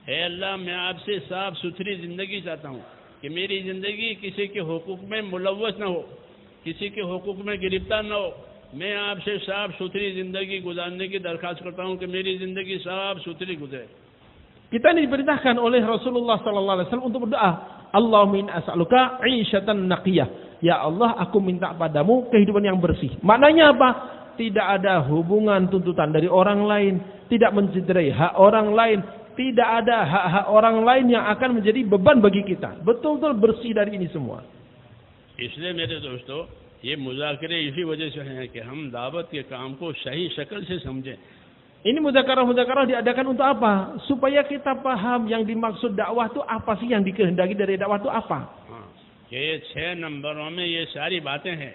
है अल्लाह, मैं आपसे साफ सुथरी जिंदगी चाहता हूँ कि मेरी जिंदगी किसी के हुकूक में मुलव्वस न हो, किसी के हुकूक में गिरफ्तार न हो. मैं आपसे साफ सुथरी जिंदगी गुजारने की दरख्वास्त करता हूँ कि मेरी जिंदगी साफ सुथरी गुजरे. Kita diperintahkan oleh Rasulullah sallallahu alaihi wasallam untuk berdoa, Allahumma inni as'aluka 'ishatan naqiyah. Ya Allah, aku minta padamu kehidupan yang bersih. Maknanya apa? Tidak ada hubungan tuntutan dari orang lain, tidak mencederai hak orang lain, tidak ada hak-hak orang lain yang akan menjadi beban bagi kita. Betul-betul bersih dari ini semua. इसलिए मेरे दोस्तों, ये मुज़ाकरे इसी वजह से हैं कि हम दावत के काम को सही शक्ल से समझें. Ini muzakarah diadakan untuk apa? Supaya kita paham yang dimaksud dakwah itu apa sih, yang dikehendaki dari dakwah itu apa. ये 6 नंबरों में ये सारी बातें हैं.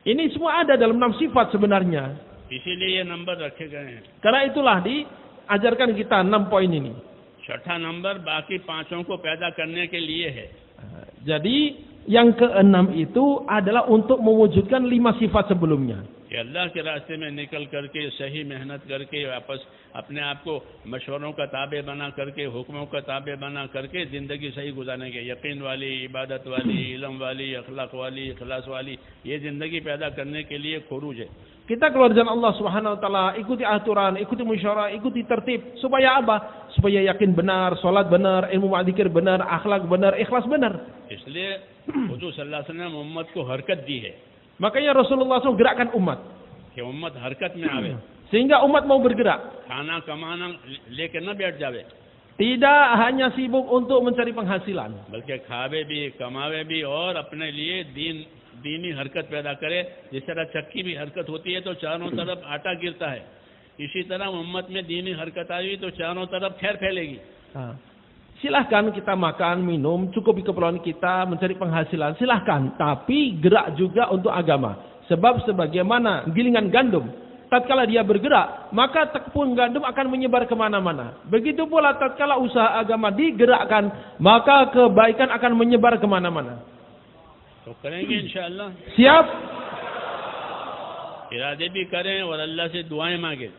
Ini semua ada dalam 6 sifat sebenarnya. इसीलिए ये नंबर रखे गए हैं. Karena itulah diajarkan kita 6 poin ini. छठा नंबर बाकी 5 को पैदा करने के लिए है. Jadi yang ke-6 itu adalah untuk mewujudkan 5 sifat sebelumnya. कि अल्लाह के रास्ते में निकल करके सही मेहनत करके वापस अपने आप को मशवरों का ताबे बना करके, हुक्मों का ताबे बना करके ज़िंदगी सही गुजारेंगे. यकीन वाली, इबादत वाली, इल्म वाली, अखलाक वाली, इखलास वाली, ये ज़िंदगी पैदा करने के लिए खुरूज है. Kita keluar jalan Allah Subhanahu wa taala, ikuti aturan, ikuti musyawarah, ikuti tertib. Supaya apa? Supaya yakin benar, salat benar, ilmu dzikir benar, akhlak benar, ikhlas benar. इसलिए हुजूर सल्लल्लाहु अलैहि वसल्लम उम्मत को हरकत दी है. Makanya Rasulullah SAW gerakkan umat. कि उम्मत हरकत में आवे. Sehingga umat mau bergerak. खाना कमाना लेकर न बैठ जावे. Tidak hanya sibuk untuk mencari penghasilan. बल्कि खावे भी, कमावे भी और अपने लिए दीनी हरकत पैदा करे. जिस तरह चक्की भी हरकत होती है तो चारों तरफ आटा गिरता है, इसी तरह उम्मत में दीनी हरकत आई तो चारों तरफ खैर फैलेगी. Silahkan kita makan, minum, cukupi keperluan kita, mencari penghasilan, silahkan. Tapi gerak juga untuk agama. Sebab sebagaimana gilingan gandum, tatkala dia bergerak, maka tepung gandum akan menyebar kemana-mana. Begitu pula tatkala usaha agama digerakkan, maka kebaikan akan menyebar kemana-mana. तो करेंगे इंशाअल्लाह. Siap? इरादे भी करें और अल्लाह से दुआएं मांगे.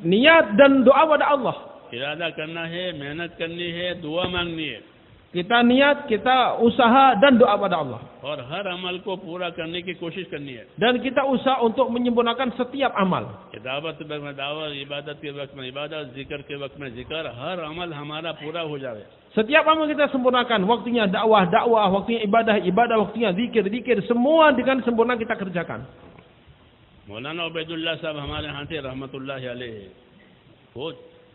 Niat dan doa pada Allah. इरादा करना है, मेहनत करनी है, दुआ मांगनी है. Kita niat, kita usaha dan doa pada Allah. और हर अमल को पूरा करने की कोशिश करनी है. Dan kita usaha untuk menyempurnakan setiap amal. दावत के वक्त में दावत, इबादत के वक्त में इबादत, जिक्र के वक्त में जिक्र, हर अमल हमारा पूरा हो जाए. Setiap amal kita sempurnakan. Waktunya dakwah, waktunya ibadah, waktunya zikir, semua dengan sempurna kita kerjakan. मौलाना उबैदुल्लाह साहब हमारे यहाँ थे रहमतुल्लाह अलैह. वो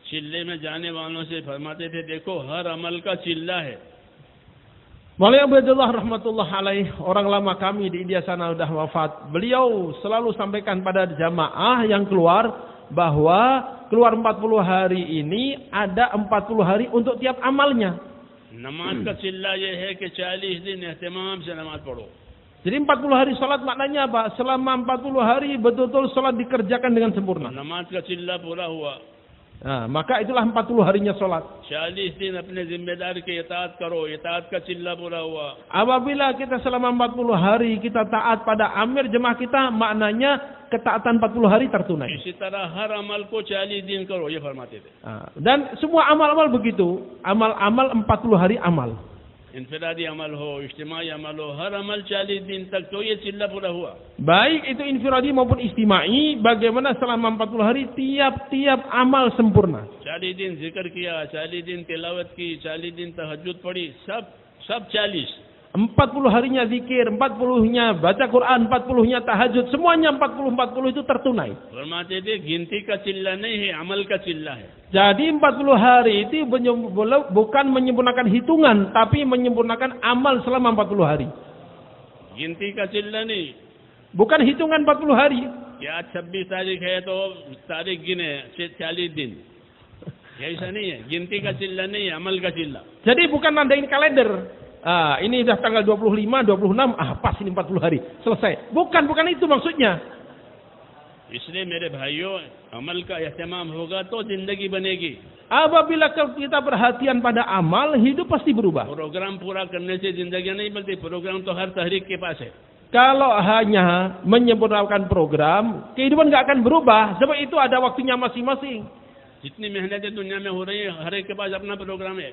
चिल्ले में जाने वालों से फरमाते थे, देखो हर अमल का चिल्ला है। Maulana Abdullah rahmatullah alaih, orang lama kami di India sana sudah wafat. Beliau selalu sampaikan pada jamaah yang keluar bahwa keluar 40 hari ini ada 40 hari untuk tiap amalnya. नमाज का चिल्ला ये है कि 40 दिन एहतमाम से नमाज पढ़ो। Jadi 40 hari salat maknanya apa? Selama 40 hari betul-betul salat dikerjakan dengan sempurna. नमाज का चिल्ला पूरा हुआ। Nah, maka itulah 40 harinya salat. 40 दिन अपने जिम्मेदार की इताअत करो, इताअत का चिल्ला पूरा हुआ। Apabila kita selama 40 hari kita taat pada amir jemaah kita, maknanya ketaatan 40 hari tertunai. इसी तरह हर अमल को 40 दिन करो, ये फरमाते थे। Dan semua amal-amal begitu, amal-amal 40 hari amal. इनफिरादी अमल हो, इज्तिमाई अमल हो, हर अमल 40 दिन तक तो ये चिल्ला पूरा हुआ। Baik itu infiradi maupun istimai, bagaimana selama 40 hari tiap-tiap amal sempurna. 40 दिन जिक्र किया, 40 दिन तिलावत की, 40 दिन तहज्जुद पढ़ी, सब 40। 40 harinya zikir, 40-nya baca Quran, 40-nya tahajud, semuanya 40 itu tertunai. फरमाते थे गिनती का चिल्ला नहीं है, अमल का चिल्ला है। Jadi 40 hari itu bukan menyempurnakan hitungan, tapi menyempurnakan amal selama 40 hari. गिनती का चिल्ला नहीं, Bukan hitungan 40 hari. कि आज 26 तारीख है तो तारीख गिने 40 दिन, ऐसा नहीं है। गिनती का चिल्ला नहीं है, अमल का चिल्ला। Jadi bukan nandain kalender. Ini sudah tanggal 25, 26, pas ini 40 hari, selesai. Bukan itu maksudnya. इसलिए मेरे भाइयों, अमल का एहतमाम होगा तो जिंदगी बनेगी। Apabila kita perhatian pada amal, hidup pasti berubah. Program पूरा करने से जिंदगी नहीं बनती, प्रोग्राम तो हर तहरीक के पास है। Kalau hanya menyempurnakan program, kehidupan nggak akan berubah. Sebab itu ada waktunya masing-masing. जितनी मेहनतें दुनिया में हो रही है, हर एक के पास अपना प्रोग्राम है।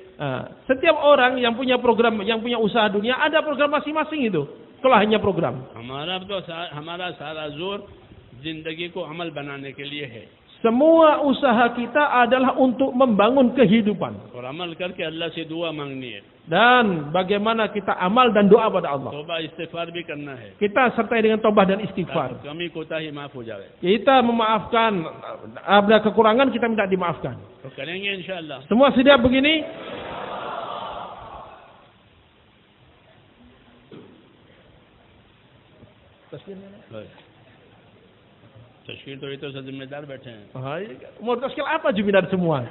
Setiap orang yang punya program, yang punya usaha dunia, ada program masing-masing itu. Kalau hanya program. हमारा सारा जोर जिंदगी को अमल बनाने के लिए है। Semua usaha kita adalah untuk membangun kehidupan. और अमल करके अल्लाह से दुआ मांगनी है। Dan bagaimana kita amal dan doa pada Allah. तौबा इस्तिगफार भी करना है। Kita sertai dengan tobat dan istighfar. कमी कोताही माफ हो जाए। Kita memaafkan, ada kekurangan kita minta dimaafkan. तो करेंगे इंशाअल्लाह। Semua siap begini? तशकील तो ये तो सब जिम्मेदार बैठे हैं। Mau taskil apa juminar semua?